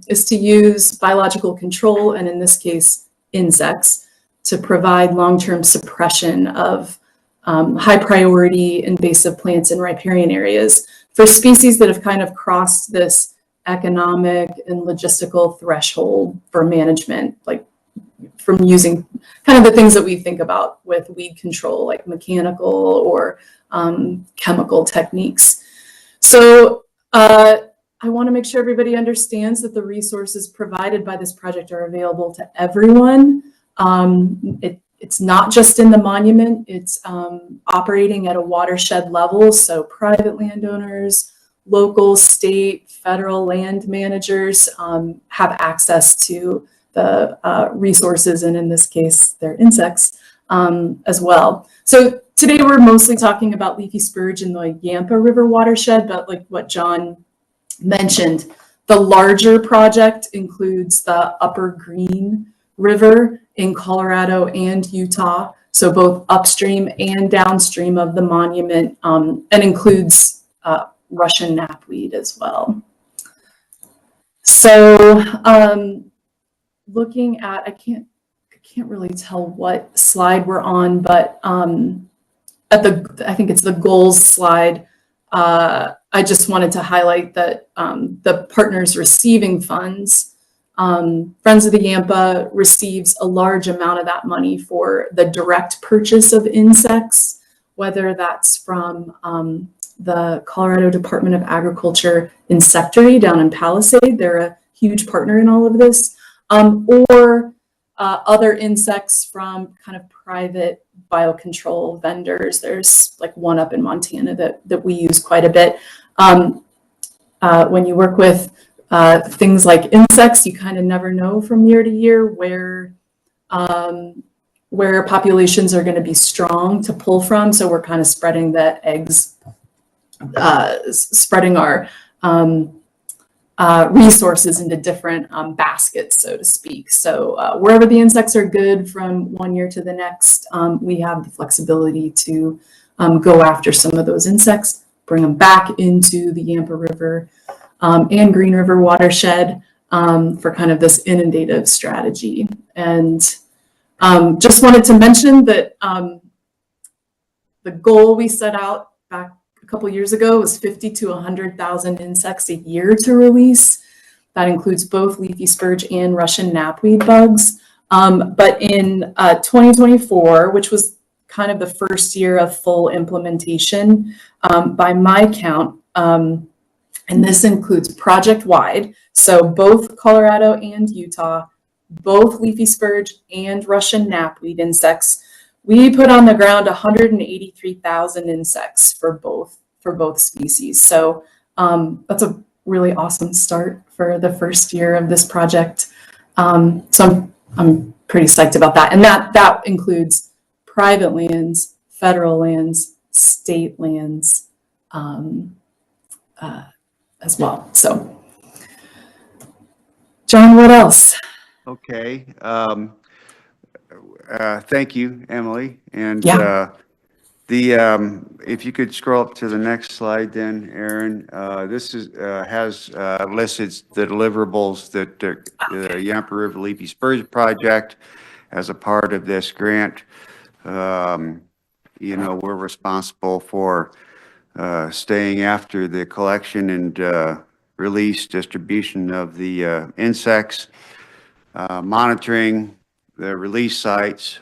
is to use biological control, and in this case, insects, to provide long-term suppression of high priority invasive plants in riparian areas for species that have kind of crossed this economic and logistical threshold for management, like from using kind of the things that we think about with weed control, like mechanical or chemical techniques. So I want to make sure everybody understands that the resources provided by this project are available to everyone. It's not just in the monument, it's operating at a watershed level. So private landowners, local, state, federal land managers have access to the resources, and in this case, they're insects as well. So today we're mostly talking about leafy spurge in the Yampa River watershed, but like what John mentioned, the larger project includes the Upper Green River in Colorado and Utah, so both upstream and downstream of the monument, and includes Russian knapweed as well. So looking at, I can't really tell what slide we're on, but I think it's the goals slide. I just wanted to highlight that the partners receiving funds, Friends of the Yampa receives a large amount of that money for the direct purchase of insects, whether that's from the Colorado Department of Agriculture Insectary down in Palisade. They're a huge partner in all of this, or other insects from kind of private biocontrol vendors. There's like one up in Montana that we use quite a bit. When you work with things like insects, you kind of never know from year to year where populations are going to be strong to pull from. So we're kind of spreading the eggs, spreading our resources into different baskets, so to speak. So wherever the insects are good from one year to the next, we have the flexibility to go after some of those insects, bring them back into the Yampa River and Green River watershed for kind of this inundative strategy. And just wanted to mention that the goal we set out back a couple years ago was 50 to 100,000 insects a year to release. That includes both leafy spurge and Russian knapweed bugs. But in 2024, which was kind of the first year of full implementation, by my count, And this includes project-wide, so both Colorado and Utah, both leafy spurge and Russian knapweed insects. We put on the ground 183,000 insects for both species. So that's a really awesome start for the first year of this project. So I'm pretty psyched about that. And that includes private lands, federal lands, state lands, as well. So, John, what else? Okay. Thank you, Emily. And Yeah. if you could scroll up to the next slide then, Aaron, this has listed the deliverables that the Yampa River Leafy Spurge Project as a part of this grant. We're responsible for staying after the collection and release distribution of the insects, monitoring the release sites,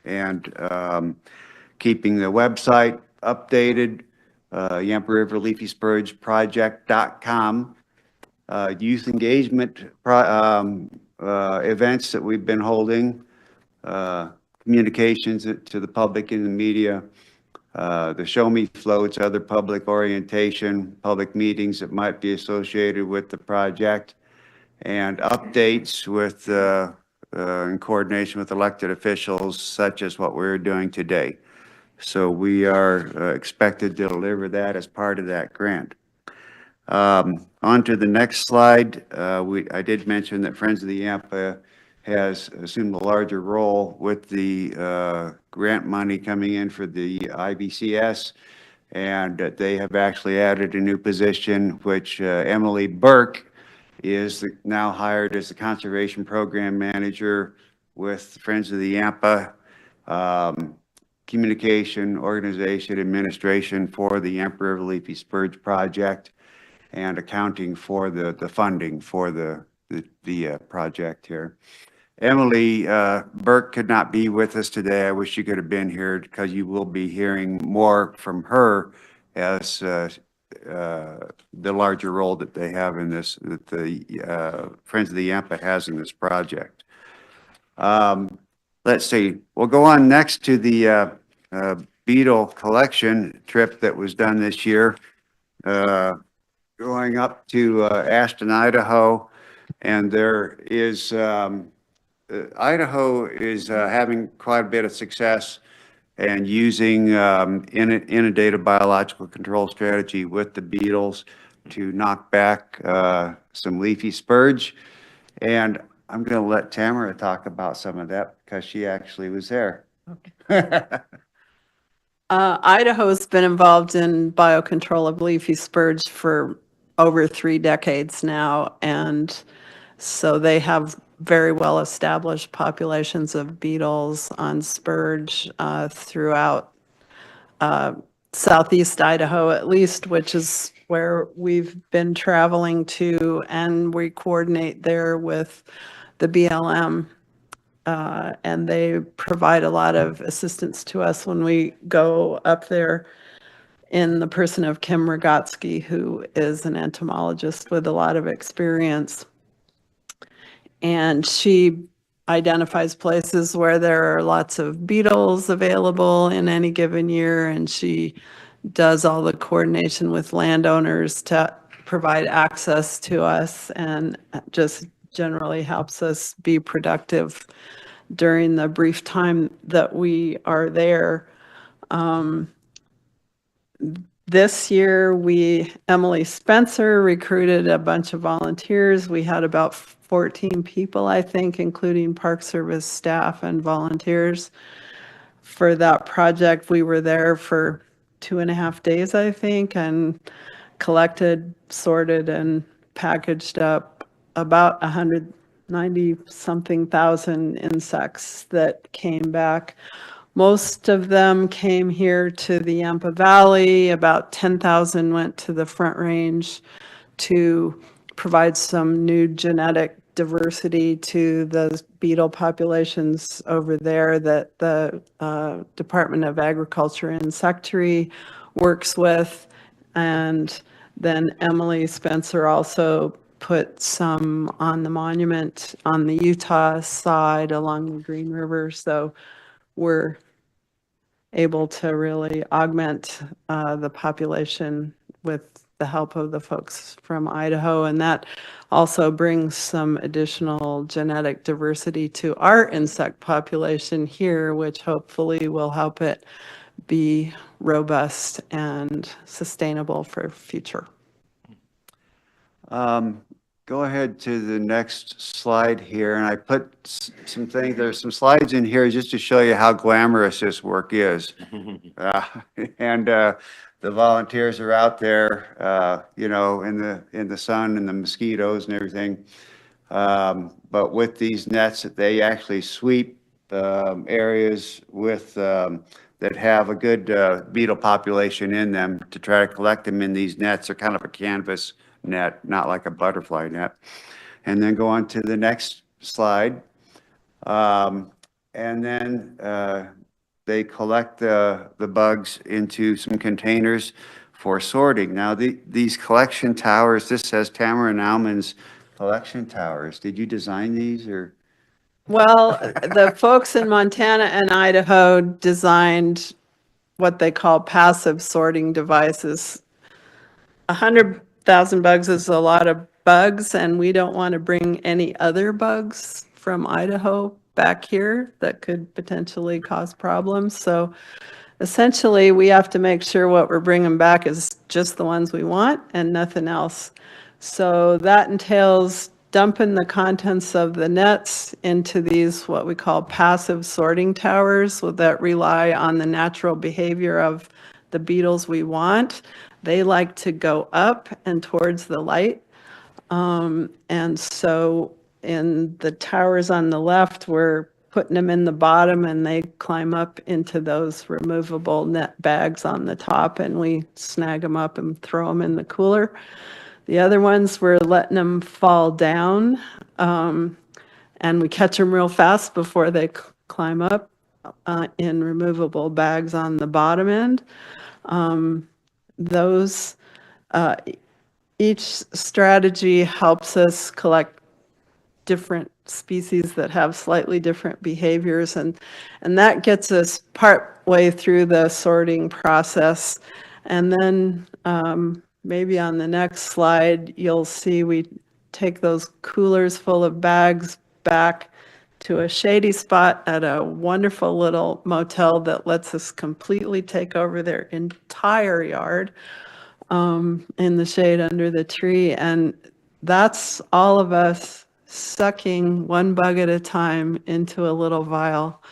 and keeping the website updated, Yampa River Leafy Spurge Project.com, youth engagement events that we've been holding, communications to the public and the media, the Show Me floats, other public orientation, public meetings that might be associated with the project, and updates with in coordination with elected officials, such as what we're doing today. So we are expected to deliver that as part of that grant. On to the next slide. I did mention that Friends of the Yampa has assumed a larger role with the grant money coming in for the IBCS, and they have actually added a new position, which Emily Burke is now hired as the Conservation Program Manager with Friends of the Yampa, Communication, Organization, Administration for the Yampa River Leafy Spurge Project, and accounting for the funding for the project here. Emily Burke could not be with us today. I wish she could have been here because you will be hearing more from her as the larger role that they have in this, that the Friends of the Yampa has in this project. Let's see, we'll go on next to the beetle collection trip that was done this year, going up to Ashton, Idaho, and there is Idaho is having quite a bit of success and using inundated biological control strategy with the beetles to knock back some leafy spurge. And I'm going to let Tamara talk about some of that because she actually was there. Idaho's been involved in biocontrol of leafy spurge for over 3 decades now, and so they have very well established populations of beetles on spurge throughout southeast Idaho, at least, which is where we've been traveling to, and we coordinate there with the BLM. And they provide a lot of assistance to us when we go up there, in the person of Kim Rogotsky, who is an entomologist with a lot of experience. And she identifies places where there are lots of beetles available in any given year, and she does all the coordination with landowners to provide access to us, and just generally helps us be productive during the brief time that we are there. This year, Emily Spencer recruited a bunch of volunteers. We had about 14 people, I think, including Park Service staff and volunteers for that project. We were there for 2.5 days, I think, and collected, sorted, and packaged up about 190-something thousand insects that came back. Most of them came here to the Yampa Valley. About 10,000 went to the Front Range to provide some new genetic diversity to the beetle populations over there that the Department of Agriculture and Insectary works with. And Then Emily Spencer also put some on the monument on the Utah side along the Green River. So we're able to really augment the population with the help of the folks from Idaho. And that also brings some additional genetic diversity to our insect population here, which hopefully will help it be robust and sustainable for future. Go ahead to the next slide here, and I put some things, there's some slides in here just to show you how glamorous this work is. And the volunteers are out there, you know, in the sun and the mosquitoes and everything. But with these nets, they actually sweep areas with that have a good beetle population in them to try to collect them in these nets. They're kind of a canvas net, not like a butterfly net. And then go on to the next slide. And then they collect the bugs into some containers for sorting. Now, these collection towers, this says Tamara Nauman's collection towers. Did you design these or? Well, the folks in Montana and Idaho designed what they call passive sorting devices. 100,000 bugs is a lot of bugs, and we don't want to bring any other bugs from Idaho back here that could potentially cause problems. So essentially, we have to make sure what we're bringing back is just the ones we want and nothing else. So that entails dumping the contents of the nets into these, what we call passive sorting towers, that rely on the natural behavior of the beetles we want. They like to go up and towards the light. And so in the towers on the left, we're putting them in the bottom and they climb up into those removable net bags on the top, and we snag them up and throw them in the cooler. The other ones, we're letting them fall down, and we catch them real fast before they climb up in removable bags on the bottom end. Those, each strategy helps us collect different species that have slightly different behaviors, and that gets us part way through the sorting process. And then maybe on the next slide, you'll see we take those coolers full of bags back to a shady spot at a wonderful little motel that lets us completely take over their entire yard in the shade under the tree. And that's all of us sucking one bug at a time into a little vial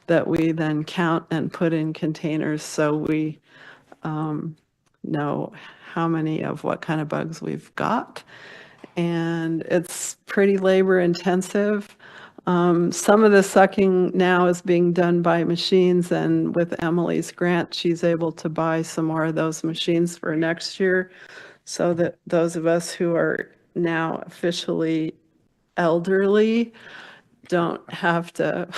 that we then count and put in containers, so we know how many of what kind of bugs we've got. And it's pretty labor intensive. Some of the sucking now is being done by machines, and with Emily's grant, she's able to buy some more of those machines for next year, so that those of us who are now officially elderly don't have to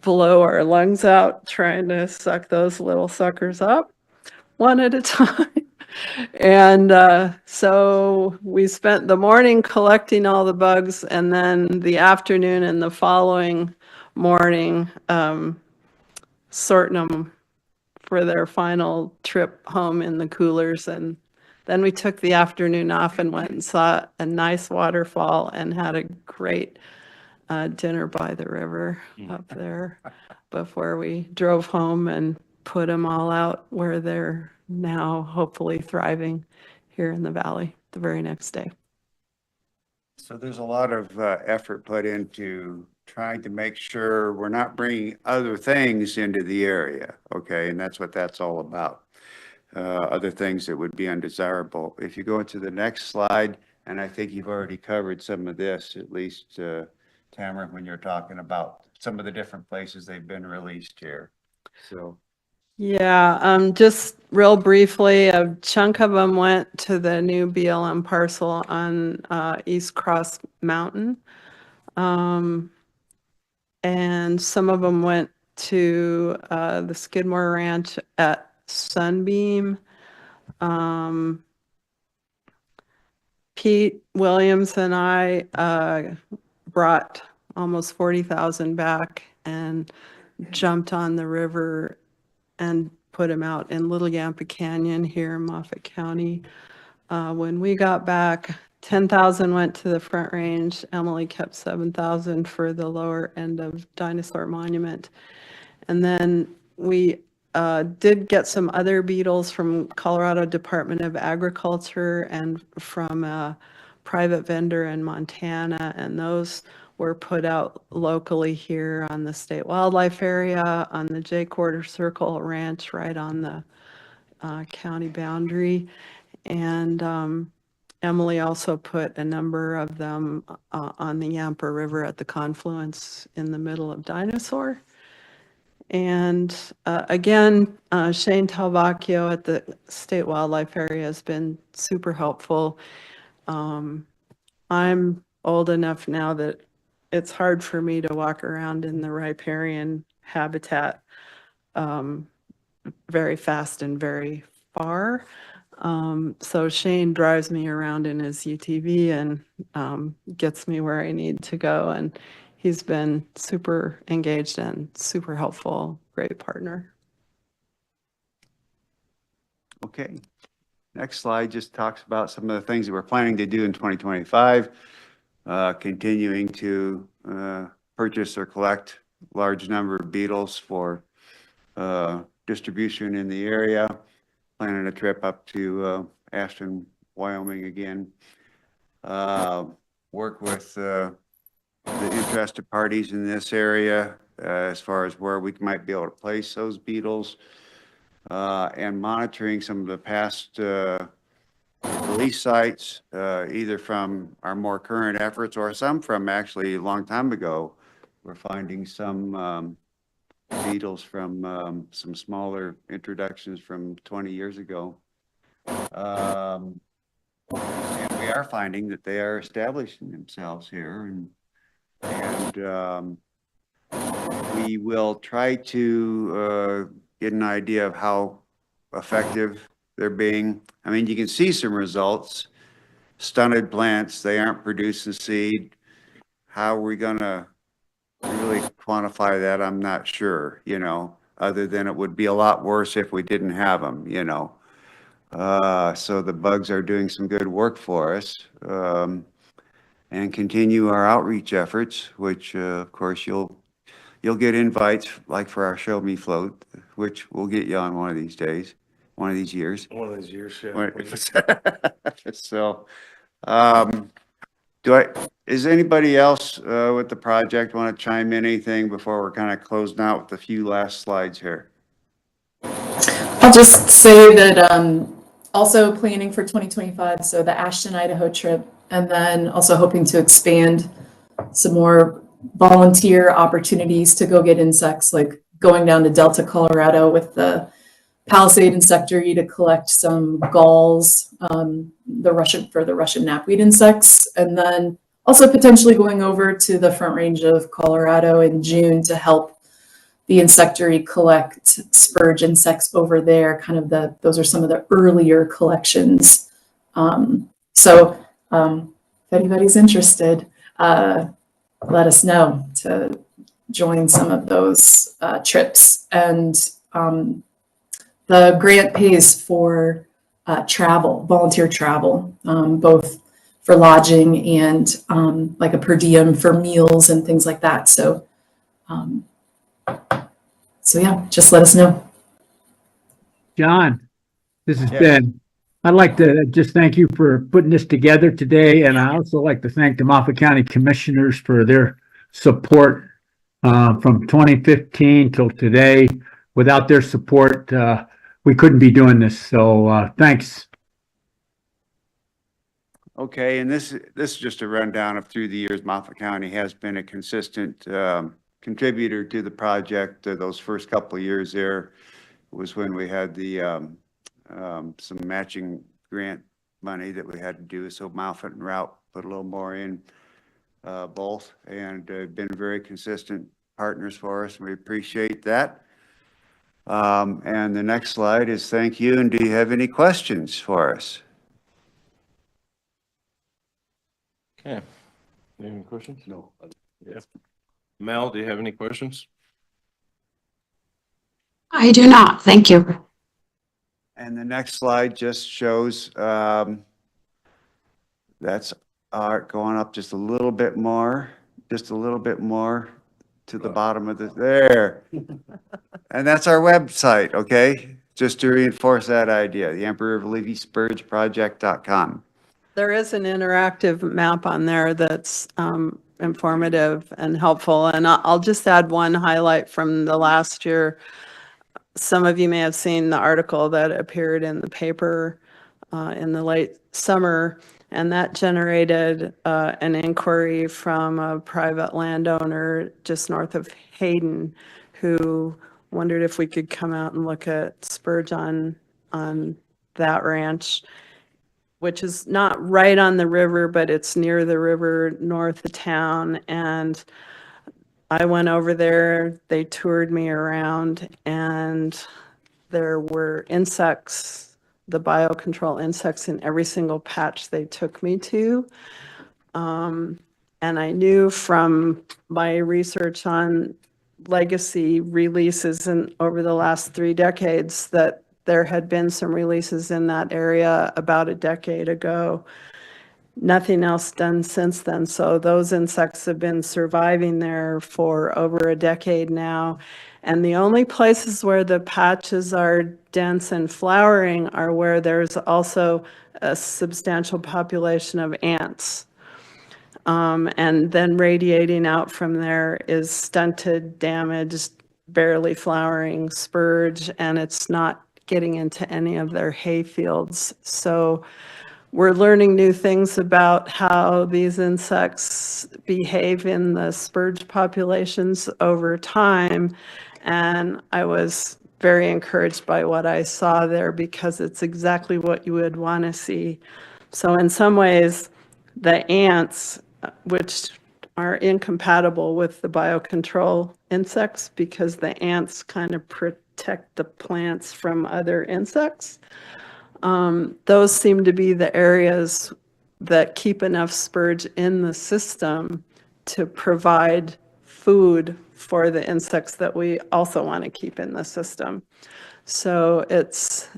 blow our lungs out trying to suck those little suckers up one at a time. And so we spent the morning collecting all the bugs, and then the afternoon and the following morning sorting them for their final trip home in the coolers. And then we took the afternoon off and went and saw a nice waterfall and had a great dinner by the river up there before we drove home and put them all out where they're now hopefully thriving here in the valley the very next day. So there's a lot of effort put into trying to make sure we're not bringing other things into the area, okay? And that's what that's all about. Other things that would be undesirable. If you go into the next slide, and I think you've already covered some of this, at least, Tamara, when you're talking about some of the different places they've been released here. So. Yeah, just real briefly, a chunk of them went to the new BLM parcel on East Cross Mountain. And some of them went to the Skidmore Ranch at Sunbeam. Pete Williams and I brought almost 40,000 back and jumped on the river and put them out in Little Yampa Canyon here in Moffett County. When we got back, 10,000 went to the Front Range. Emily kept 7,000 for the lower end of Dinosaur Monument. And then we did get some other beetles from Colorado Department of Agriculture and from a private vendor in Montana, and those were put out locally here on the state wildlife area, on the J Quarter Circle Ranch, right on the county boundary. And Emily also put a number of them on the Yampa River at the confluence in the middle of Dinosaur. And again, Shane Talbacchio at the State Wildlife Area has been super helpful. I'm old enough now that it's hard for me to walk around in the riparian habitat very fast and very far. So Shane drives me around in his UTV and gets me where I need to go. And he's been super engaged and super helpful, great partner. Okay. Next slide just talks about some of the things that we're planning to do in 2025. Continuing to purchase or collect large number of beetles for distribution in the area. Planning a trip up to Ashton, Wyoming again. Work with the interested parties in this area as far as where we might be able to place those beetles. And monitoring some of the past release sites, either from our more current efforts or some from actually a long time ago. We're finding some beetles from some smaller introductions from 20 years ago. And we are finding that they are establishing themselves here, and we will try to get an idea of how effective they're being. I mean, you can see some results. Stunted plants, they aren't producing seed. How are we gonna really quantify that? I'm not sure, you know, other than it would be a lot worse if we didn't have them, you know. So the bugs are doing some good work for us, and continue our outreach efforts, which of course you'll get invites like for our Show Me Float, which we'll get you on one of these days, one of these years. One of those years, yeah. So, is anybody else with the project want to chime in anything before we're kind of closing out with a few last slides here? I'll just say that also planning for 2025, so the Ashton, Idaho trip, and then also hoping to expand some more volunteer opportunities to go get insects, like going down to Delta, Colorado with the Palisade Insectary to collect some galls, for the Russian knapweed insects, and then also potentially going over to the Front Range of Colorado in June to help the insectary collect spurge insects over there. Those are some of the earlier collections. So if anybody's interested, let us know to join some of those trips. And the grant pays for volunteer travel, both for lodging and like a per diem for meals and things like that. So yeah, just let us know. John, this is Yeah. Ben. I'd like to just thank you for putting this together today, and I also like to thank the Moffett County Commissioners for their support from 2015 till today. Without their support, we couldn't be doing this. So thanks. Okay, and this is just a rundown of through the years. Moffett County has been a consistent contributor to the project. Those first couple of years there was when we had the some matching grant money that we had to do. So Moffett and Route put a little more in both, and been very consistent partners for us, and we appreciate that. And the next slide is thank you. And do you have any questions for us? Okay. You have any questions? No. Yeah. Mel, do you have any questions? I do not. Thank you. And the next slide just shows, that's art going up just a little bit more to the bottom of there. And that's our website, okay? Just to reinforce that idea, the Emperor of Levy Spurge Project.com. There is an interactive map on there that's informative and helpful. And I'll just add one highlight from the last year. Some of you may have seen the article that appeared in the paper in the late summer, and that generated an inquiry from a private landowner just north of Hayden who wondered if we could come out and look at spurge on that ranch, which is not right on the river, but it's near the river north of town. And I went over there, they toured me around, and there were insects, the biocontrol insects in every single patch they took me to. And I knew from my research on legacy releases over the last 3 decades that there had been some releases in that area about a decade ago. Nothing else done since then. So those insects have been surviving there for over a decade now. And the only places where the patches are dense and flowering are where there's also a substantial population of ants. And then radiating out from there is stunted, damaged, barely flowering spurge, and it's not getting into any of their hay fields. So we're learning new things about how these insects behave in the spurge populations over time. And I was very encouraged by what I saw there because it's exactly what you would want to see. So in some ways, the ants, which are incompatible with the biocontrol insects because the ants kind of protect the plants from other insects. Those seem to be the areas that keep enough spurge in the system to provide food for the insects that we also want to keep in the system. So it's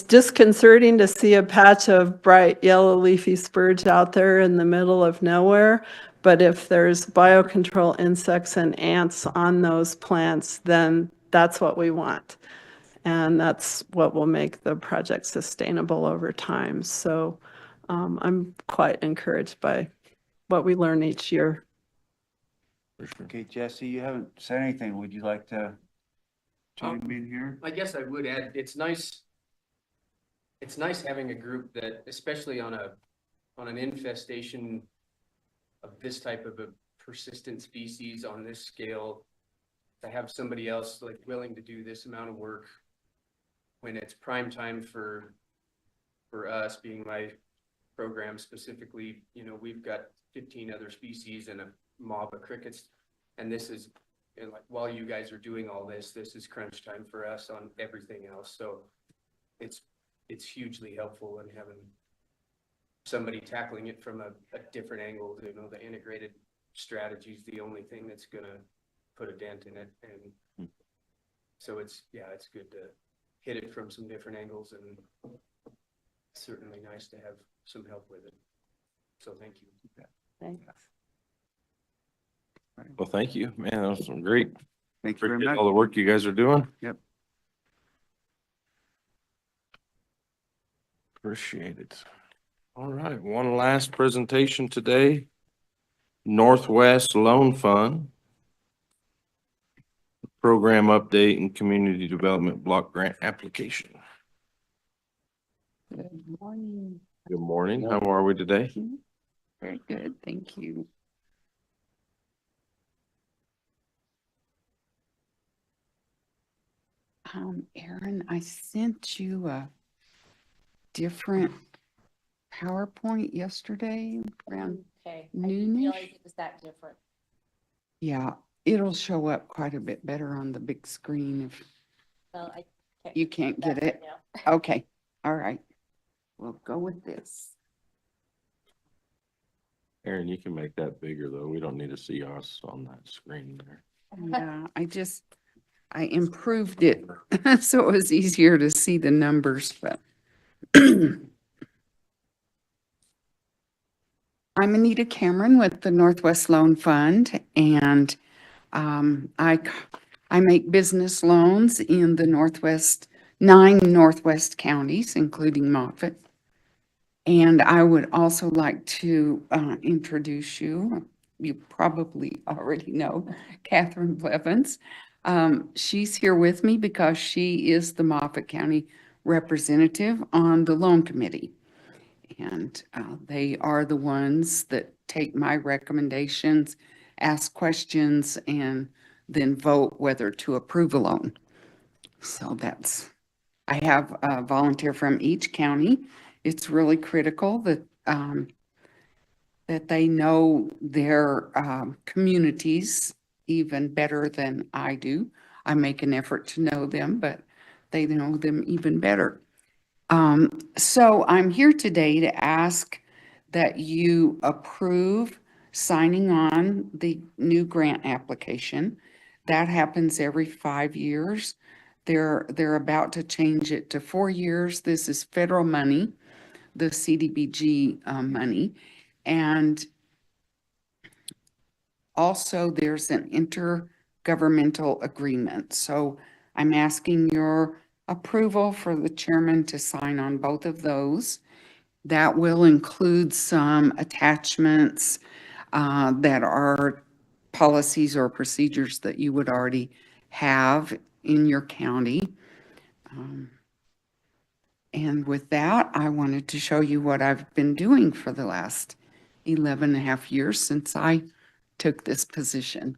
disconcerting to see a patch of bright yellow leafy spurge out there in the middle of nowhere. But if there's biocontrol insects and ants on those plants, then that's what we want. And that's what will make the project sustainable over time. So I'm quite encouraged by what we learn each year. Okay, Jesse, you haven't said anything. Would you like to chime in here? I guess I would add, it's nice having a group that, especially on an infestation of this type of a persistent species on this scale, to have somebody else like willing to do this amount of work when it's prime time for us, being my program specifically. You know, we've got 15 other species and a mob of crickets, and this is, and like, while you guys are doing all this, this is crunch time for us on everything else. So it's hugely helpful in having somebody tackling it from a different angle. You know, the integrated strategy is the only thing that's gonna put a dent in it. And so it's good to hit it from some different angles, and certainly nice to have some help with it. So thank you. Thanks. Well, thank you, man. That was some great. Thank you very Appreciate much. all the work you guys are doing. Yep. Appreciate it. All right, one last presentation today. Northwest Loan Fund. Program update and community development block grant application. Good morning. Good morning. How are we today? Very good, thank you. Aaron, I sent you a different PowerPoint yesterday around Okay. noonish. I didn't realize it was that different. Yeah, it'll show up quite a bit better on the big screen if Well, I can't. you can't do that get it. right now. Okay, all right. We'll go with this. Aaron, you can make that bigger though. We don't need to see us on that screen there. Yeah, I improved it so it was easier to see the numbers, but. I'm Anita Cameron with the Northwest Loan Fund, and I make business loans in the nine Northwest counties, including Moffett. And I would also like to introduce you. You probably already know Catherine Blevins. She's here with me because she is the Moffett County representative on the loan committee. And they are the ones that take my recommendations, ask questions, and then vote whether to approve a loan. So I have a volunteer from each county. It's really critical that they know their communities even better than I do. I make an effort to know them, but they know them even better. So I'm here today to ask that you approve signing on the new grant application. That happens every 5 years. They're about to change it to 4 years. This is federal money, the CDBG money. And also there's an intergovernmental agreement. So I'm asking your approval for the chairman to sign on both of those. That will include some attachments that are policies or procedures that you would already have in your county. And with that, I wanted to show you what I've been doing for the last 11 and a half years since I took this position.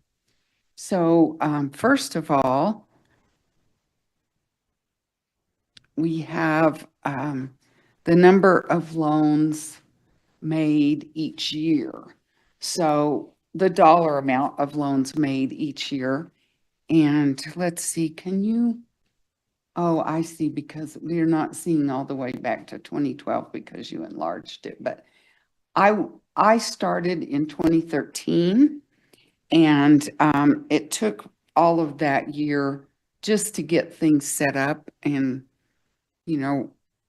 So first of all, we have the number of loans made each year. So the dollar amount of loans made each year. And let's see, oh, I see, because we're not seeing all the way back to 2012 because you enlarged it. But I started in 2013, and it took all of that year just to get things set up and,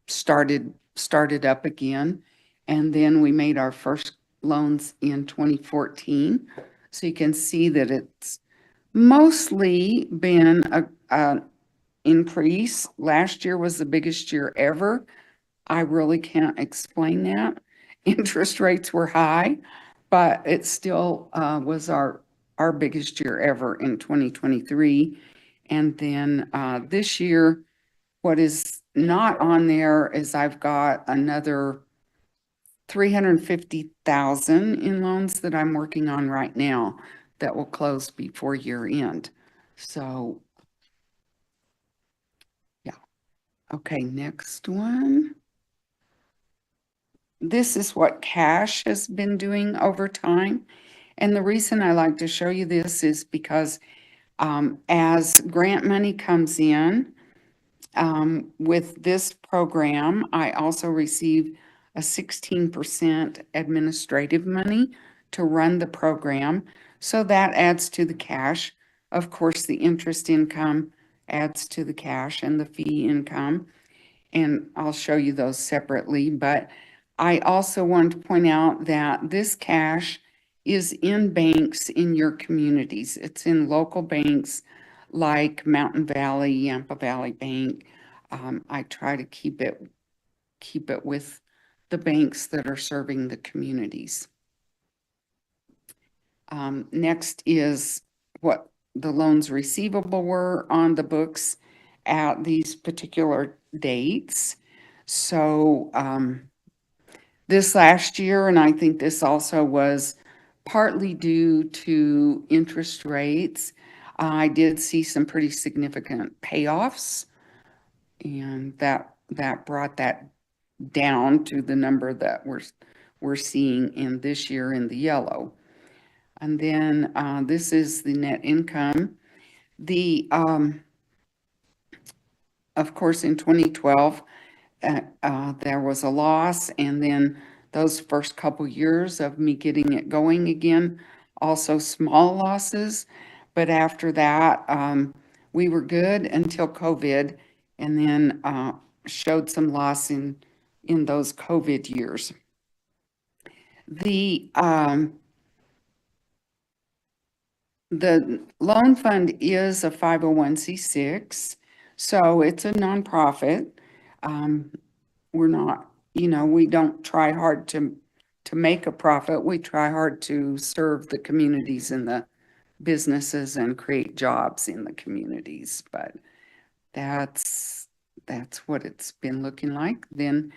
started up again. And then we made our first loans in 2014. So you can see that it's mostly been a increase. Last year was the biggest year ever. I really can't explain that. Interest rates were high, but it still was our biggest year ever in 2023. And then this year, what is not on there is I've got another 350,000 in loans that I'm working on right now that will close before year end. So, yeah. Okay, next one. This is what cash has been doing over time. And the reason I like to show you this is because as grant money comes in, with this program, I also receive a 16% administrative money to run the program. So that adds to the cash. Of course, the interest income adds to the cash and the fee income. And I'll show you those separately. But I also want to point out that this cash is in banks in your communities. It's in local banks like Mountain Valley, Yampa Valley Bank. I try to keep it with the banks that are serving the communities. Next is what the loans receivable were on the books at these particular dates. So this last year, and I think this also was partly due to interest rates, I did see some pretty significant payoffs, and that brought that down to the number that we're seeing in this year in the yellow. And then this is the net income. Of course, in 2012, there was a loss, and then those first couple years of me getting it going again, also small losses. But after that, we were good until COVID, and then showed some loss in those COVID years. The loan fund is a 501c6, so it's a nonprofit. We're not, we don't try hard to make a profit. We try hard to serve the communities and the businesses and create jobs in the communities. But that's what it's been looking like. Then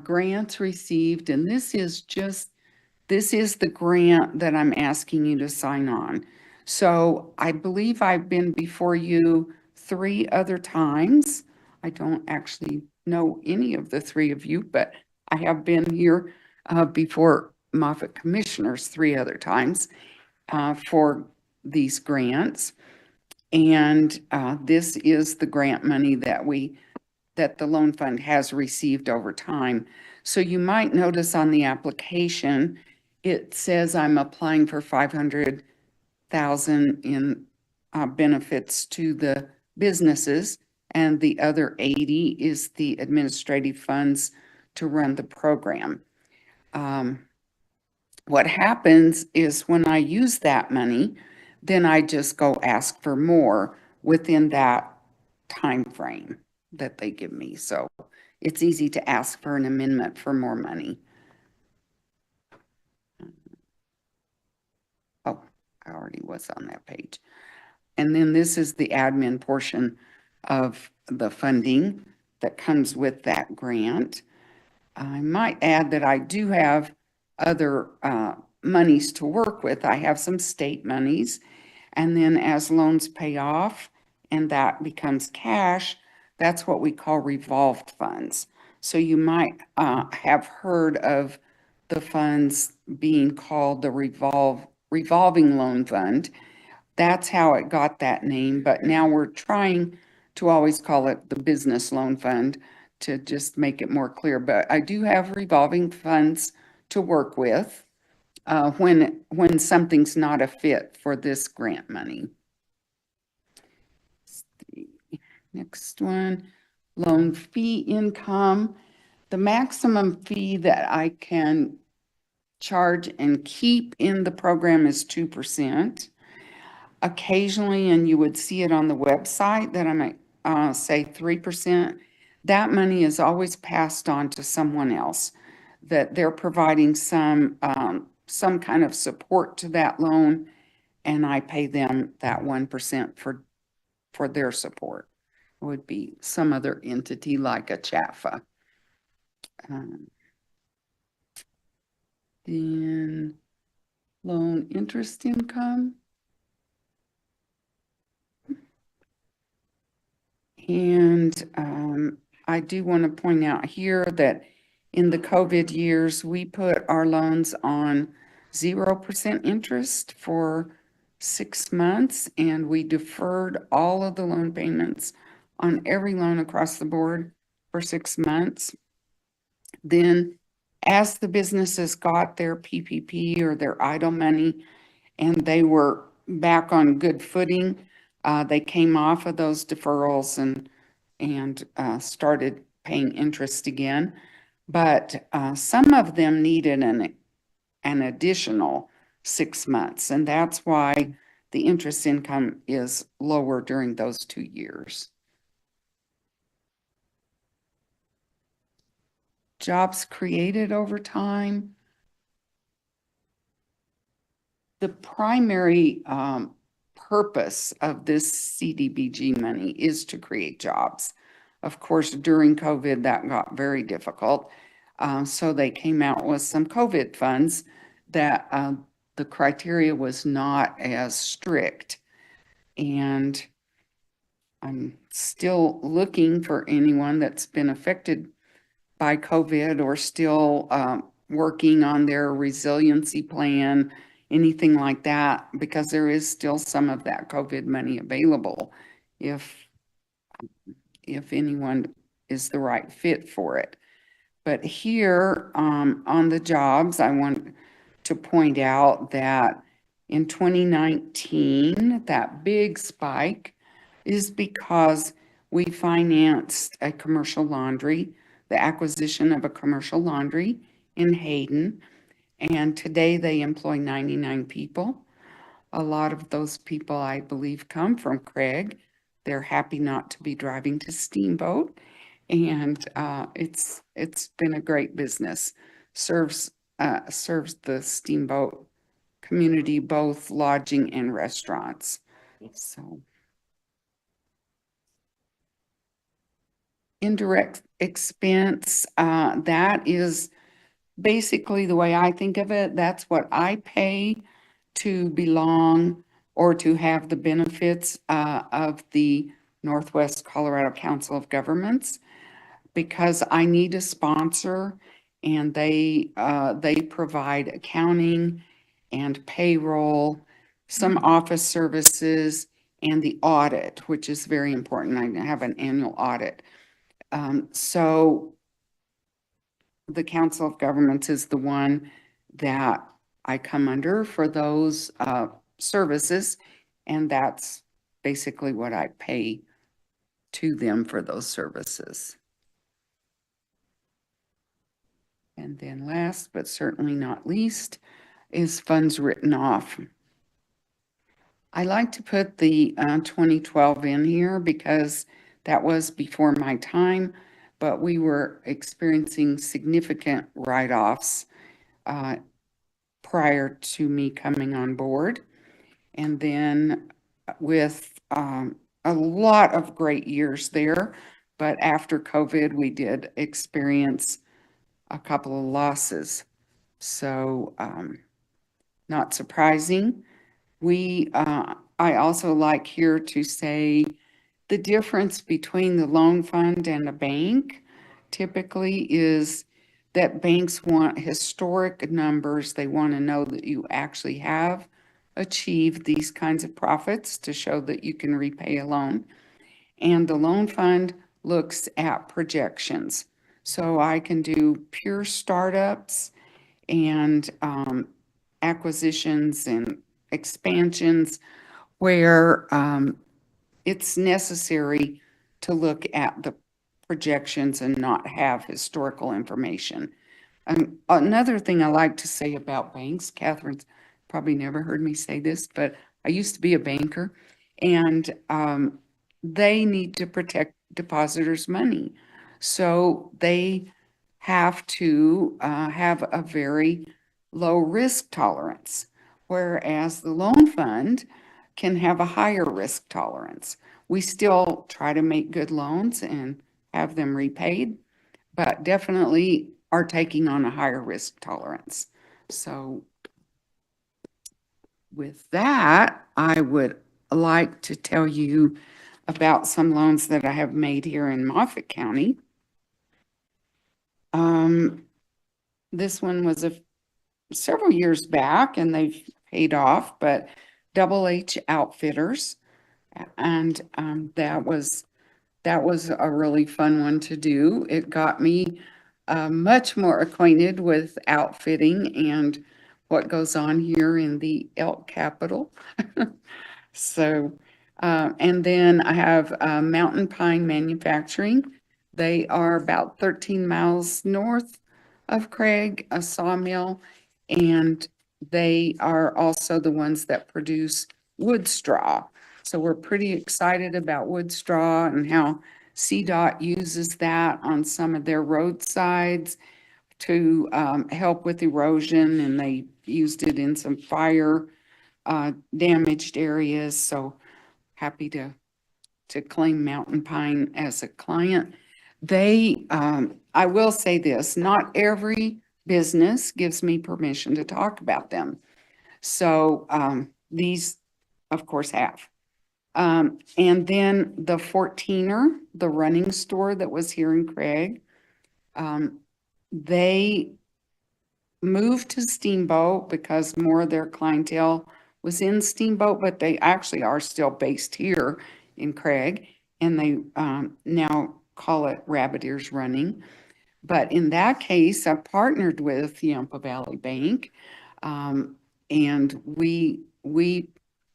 grants received, and this is the grant that I'm asking you to sign on. So I believe I've been before you 3 other times. I don't actually know any of the 3 of you, but I have been here before Moffett Commissioners 3 other times for these grants. And this is the grant money that the loan fund has received over time. So you might notice on the application, it says I'm applying for 500,000 in benefits to the businesses, and the other 80 is the administrative funds to run the program. What happens is when I use that money, then I just go ask for more within that time frame that they give me. So it's easy to ask for an amendment for more money. Oh, I already was on that page. And then this is the admin portion of the funding that comes with that grant. I might add that I do have other monies to work with. I have some state monies, and then as loans pay off and that becomes cash, that's what we call revolved funds. So you might have heard of the funds being called the revolving loan fund. That's how it got that name, but now we're trying to always call it the business loan fund to just make it more clear. But I do have revolving funds to work with when something's not a fit for this grant money. Next one, loan fee income. The maximum fee that I can charge and keep in the program is 2%. Occasionally, and you would see it on the website that I might say 3%, that money is always passed on to someone else, that they're providing some kind of support to that loan, and I pay them that 1% for their support. It would be some other entity like a CHAFA. Then loan interest income. And I do want to point out here that in the COVID years, we put our loans on 0% interest for 6 months, and we deferred all of the loan payments on every loan across the board for 6 months. Then as the businesses got their PPP or their idle money and they were back on good footing, they came off of those deferrals and started paying interest again. But some of them needed an additional 6 months, and that's why the interest income is lower during those 2 years. Jobs created over time. The primary purpose of this CDBG money is to create jobs. Of course, during COVID, that got very difficult. So they came out with some COVID funds that the criteria was not as strict. And I'm still looking for anyone that's been affected by COVID or still working on their resiliency plan, anything like that, because there is still some of that COVID money available if anyone is the right fit for it. But here, on the jobs, I want to point out that in 2019, that big spike is because we financed a commercial laundry, the acquisition of a commercial laundry in Hayden. And today they employ 99 people. A lot of those people, I believe, come from Craig. They're happy not to be driving to Steamboat. And it's been a great business. Serves the Steamboat community, both lodging and restaurants. So indirect expense, that is basically the way I think of it. That's what I pay to belong or to have the benefits of the Northwest Colorado Council of Governments, because I need a sponsor, and they provide accounting and payroll, some office services, and the audit, which is very important. I have an annual audit. So the Council of Governments is the one that I come under for those services, and that's basically what I pay to them for those services. And then last, but certainly not least, is funds written off. I like to put the 2012 in here because that was before my time, but we were experiencing significant write-offs prior to me coming on board. And then with a lot of great years there, but after COVID, we did experience a couple of losses. So not surprising. I also like here to say the difference between the loan fund and a bank typically is that banks want historic numbers. They want to know that you actually have achieved these kinds of profits to show that you can repay a loan. And the loan fund looks at projections. So I can do pure startups and acquisitions and expansions where it's necessary to look at the projections and not have historical information. Another thing I like to say about banks, Catherine's probably never heard me say this, but I used to be a banker, and they need to protect depositors' money. So they have to have a very low risk tolerance, whereas the loan fund can have a higher risk tolerance. We still try to make good loans and have them repaid, but definitely are taking on a higher risk tolerance. So with that, I would like to tell you about some loans that I have made here in Moffat County. This one was several years back and they've paid off, but Double H Outfitters. And that was a really fun one to do. It got me much more acquainted with outfitting and what goes on here in the elk capital. So, and then I have Mountain Pine Manufacturing. They are about 13 miles north of Craig, a sawmill, and they are also the ones that produce wood straw. So we're pretty excited about wood straw and how CDOT uses that on some of their roadsides to help with erosion, and they used it in some fire damaged areas. So happy to claim Mountain Pine as a client. They, I will say this, not every business gives me permission to talk about them. So these, of course, have. And then the 14er, the running store that was here in Craig, they moved to Steamboat because more of their clientele was in Steamboat, but they actually are still based here in Craig. And they now call it rabbit ears running. But in that case, I partnered with Yampa Valley Bank, and we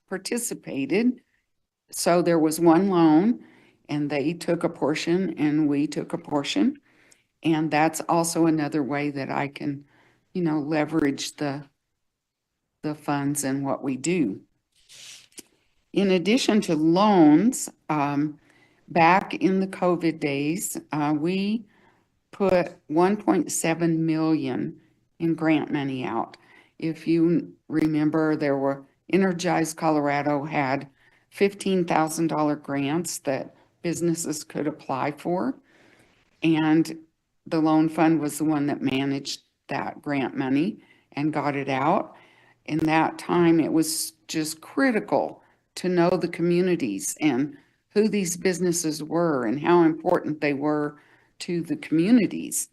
participated. So there was one loan, and they took a portion and we took a portion. And that's also another way that I can, leverage the funds and what we do. In addition to loans, back in the COVID days, we put 1.7 million in grant money out. If you remember, Energize Colorado had $15,000 grants that businesses could apply for. And the loan fund was the one that managed that grant money and got it out. In that time, it was just critical to know the communities and who these businesses were and how important they were to the communities.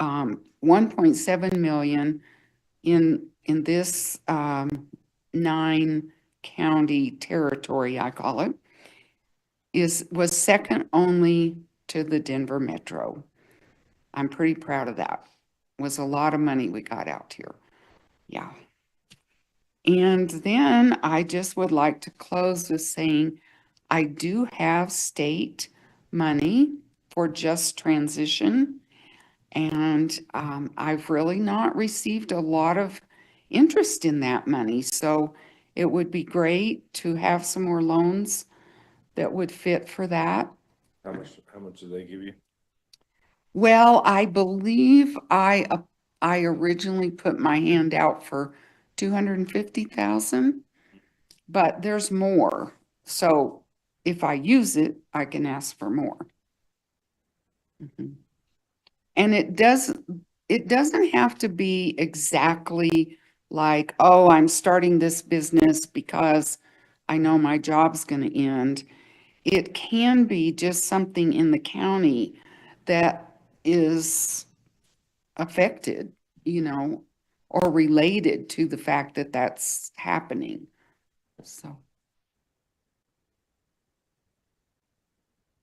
1.7 million in this 9-county territory, I call it, was second only to the Denver Metro. I'm pretty proud of that. It was a lot of money we got out here. Yeah. And then I just would like to close with saying I do have state money for just transition. And I've really not received a lot of interest in that money. So it would be great to have some more loans that would fit for that. How much did they give you? Well, I believe I originally put my hand out for 250,000, but there's more. So if I use it, I can ask for more. And it doesn't have to be exactly like, oh, I'm starting this business because I know my job's going to end. It can be just something in the county that is affected, or related to the fact that that's happening. So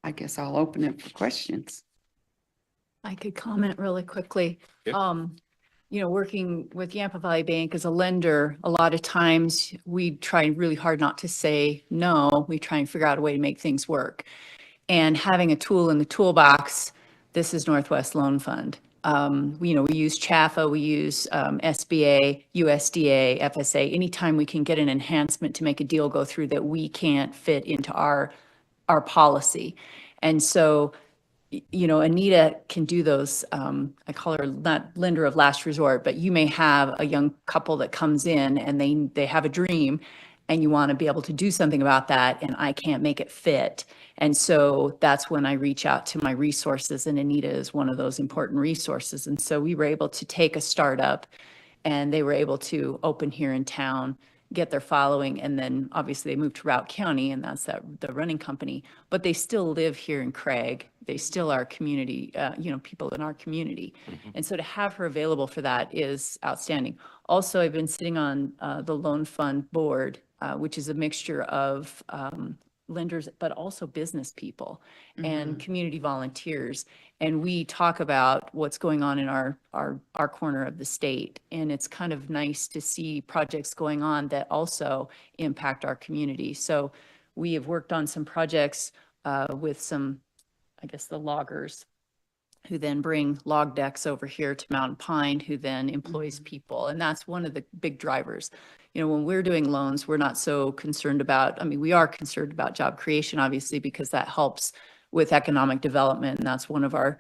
I guess I'll open it for questions. I could comment really quickly. Yeah. Working with Yampa Valley Bank as a lender, a lot of times we try really hard not to say no. We try and figure out a way to make things work. And having a tool in the toolbox, this is Northwest Loan Fund. We use CHAFA, we use SBA, USDA, FSA. Anytime we can get an enhancement to make a deal go through that we can't fit into our policy. And so Anita can do those, I call her not lender of last resort, but you may have a young couple that comes in and they have a dream and you want to be able to do something about that and I can't make it fit. And so that's when I reach out to my resources, and Anita is one of those important resources. And so we were able to take a startup and they were able to open here in town, get their following, and then obviously they moved to Routt County, and that's the running company, but they still live here in Craig. They still are community, people in our community. And so to have her available for that is outstanding. Also, I've been sitting on the loan fund board, which is a mixture of lenders, but also business people and community volunteers. And we talk about what's going on in our corner of the state. And it's kind of nice to see projects going on that also impact our community. So we have worked on some projects with some, I guess, the loggers who then bring log decks over here to Mountain Pine, who then employs people. And that's one of the big drivers. When we're doing loans, we're not so concerned about, we are concerned about job creation, obviously, because that helps with economic development. And that's one of our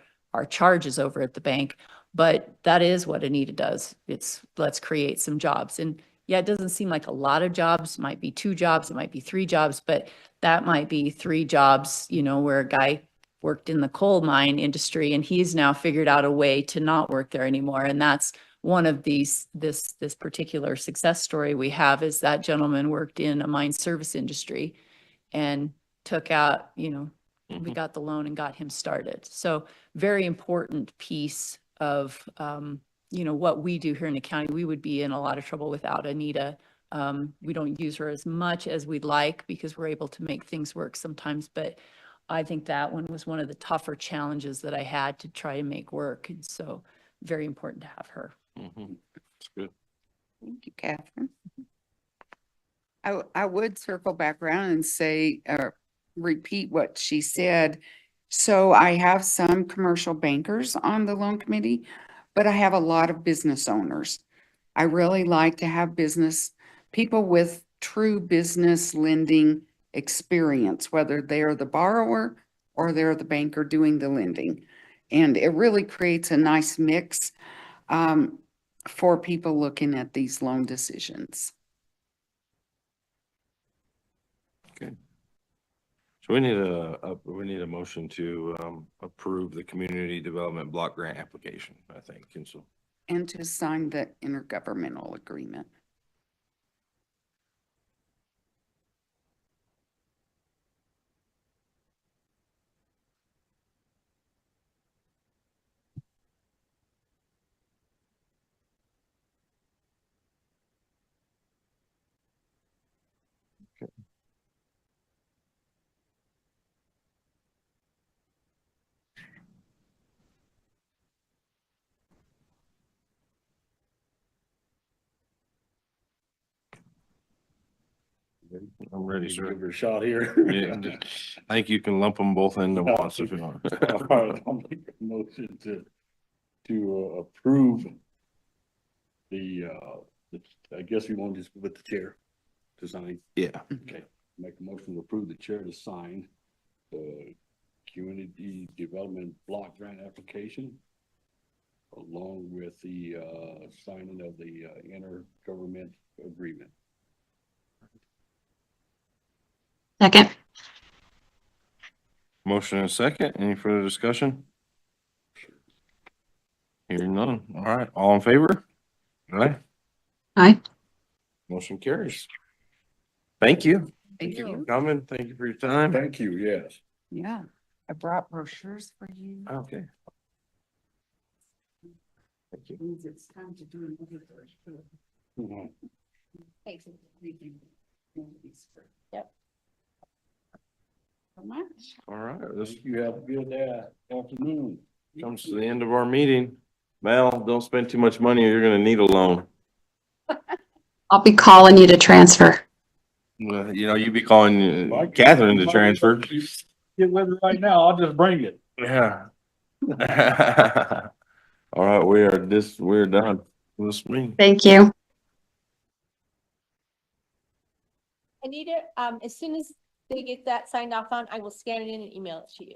charges over at the bank. But that is what Anita does. It's let's create some jobs. And yeah, it doesn't seem like a lot of jobs. It might be 2 jobs, it might be 3 jobs, but that might be 3 jobs, where a guy worked in the coal mine industry and he's now figured out a way to not work there anymore. And that's one of this particular success story we have, is that gentleman worked in a mine service industry and took out, we got the loan and got him started. So very important piece of, what we do here in the county. We would be in a lot of trouble without Anita. We don't use her as much as we'd like because we're able to make things work sometimes, but I think that one was one of the tougher challenges that I had to try and make work. And so very important to have her. Mhm. That's good. Thank you, Catherine. I would circle back around and say, repeat what she said. So I have some commercial bankers on the loan committee, but I have a lot of business owners. I really like to have business people with true business lending experience, whether they're the borrower or they're the banker doing the lending. And it really creates a nice mix for people looking at these loan decisions. Okay. So we need a motion to approve the community development block grant application, I think. And so, And to sign the intergovernmental agreement. I'm ready, sir. Give her a shot here. Yeah, I think you can lump them both into once if you want. All right, I'll make a motion to approve I guess we want to just with the chair to sign. Yeah. Okay, make a motion to approve the chair to sign the community development block grant application along with the signing of the intergovernment agreement. Second. Motion and second. Any further discussion? Hearing none. All right. All in favor? All right. Aye. Motion carries. Thank you. Thank you. for coming. Thank you for your time. Thank you, yes. Yeah, I brought brochures for you. Okay. Thank you. Means it's time to do another brochure. Mhm. Thanks. Yep. So much. All right. This You have a good afternoon. comes to the end of our meeting. Mel, don't spend too much money or you're gonna need a loan. I'll be calling you to transfer. Well, you be calling Catherine to transfer. Get with it right now, I'll just bring it. Yeah. All right, we're done. This meeting. Thank you. Anita, as soon as they get that signed off on, I will scan it in and email it to you.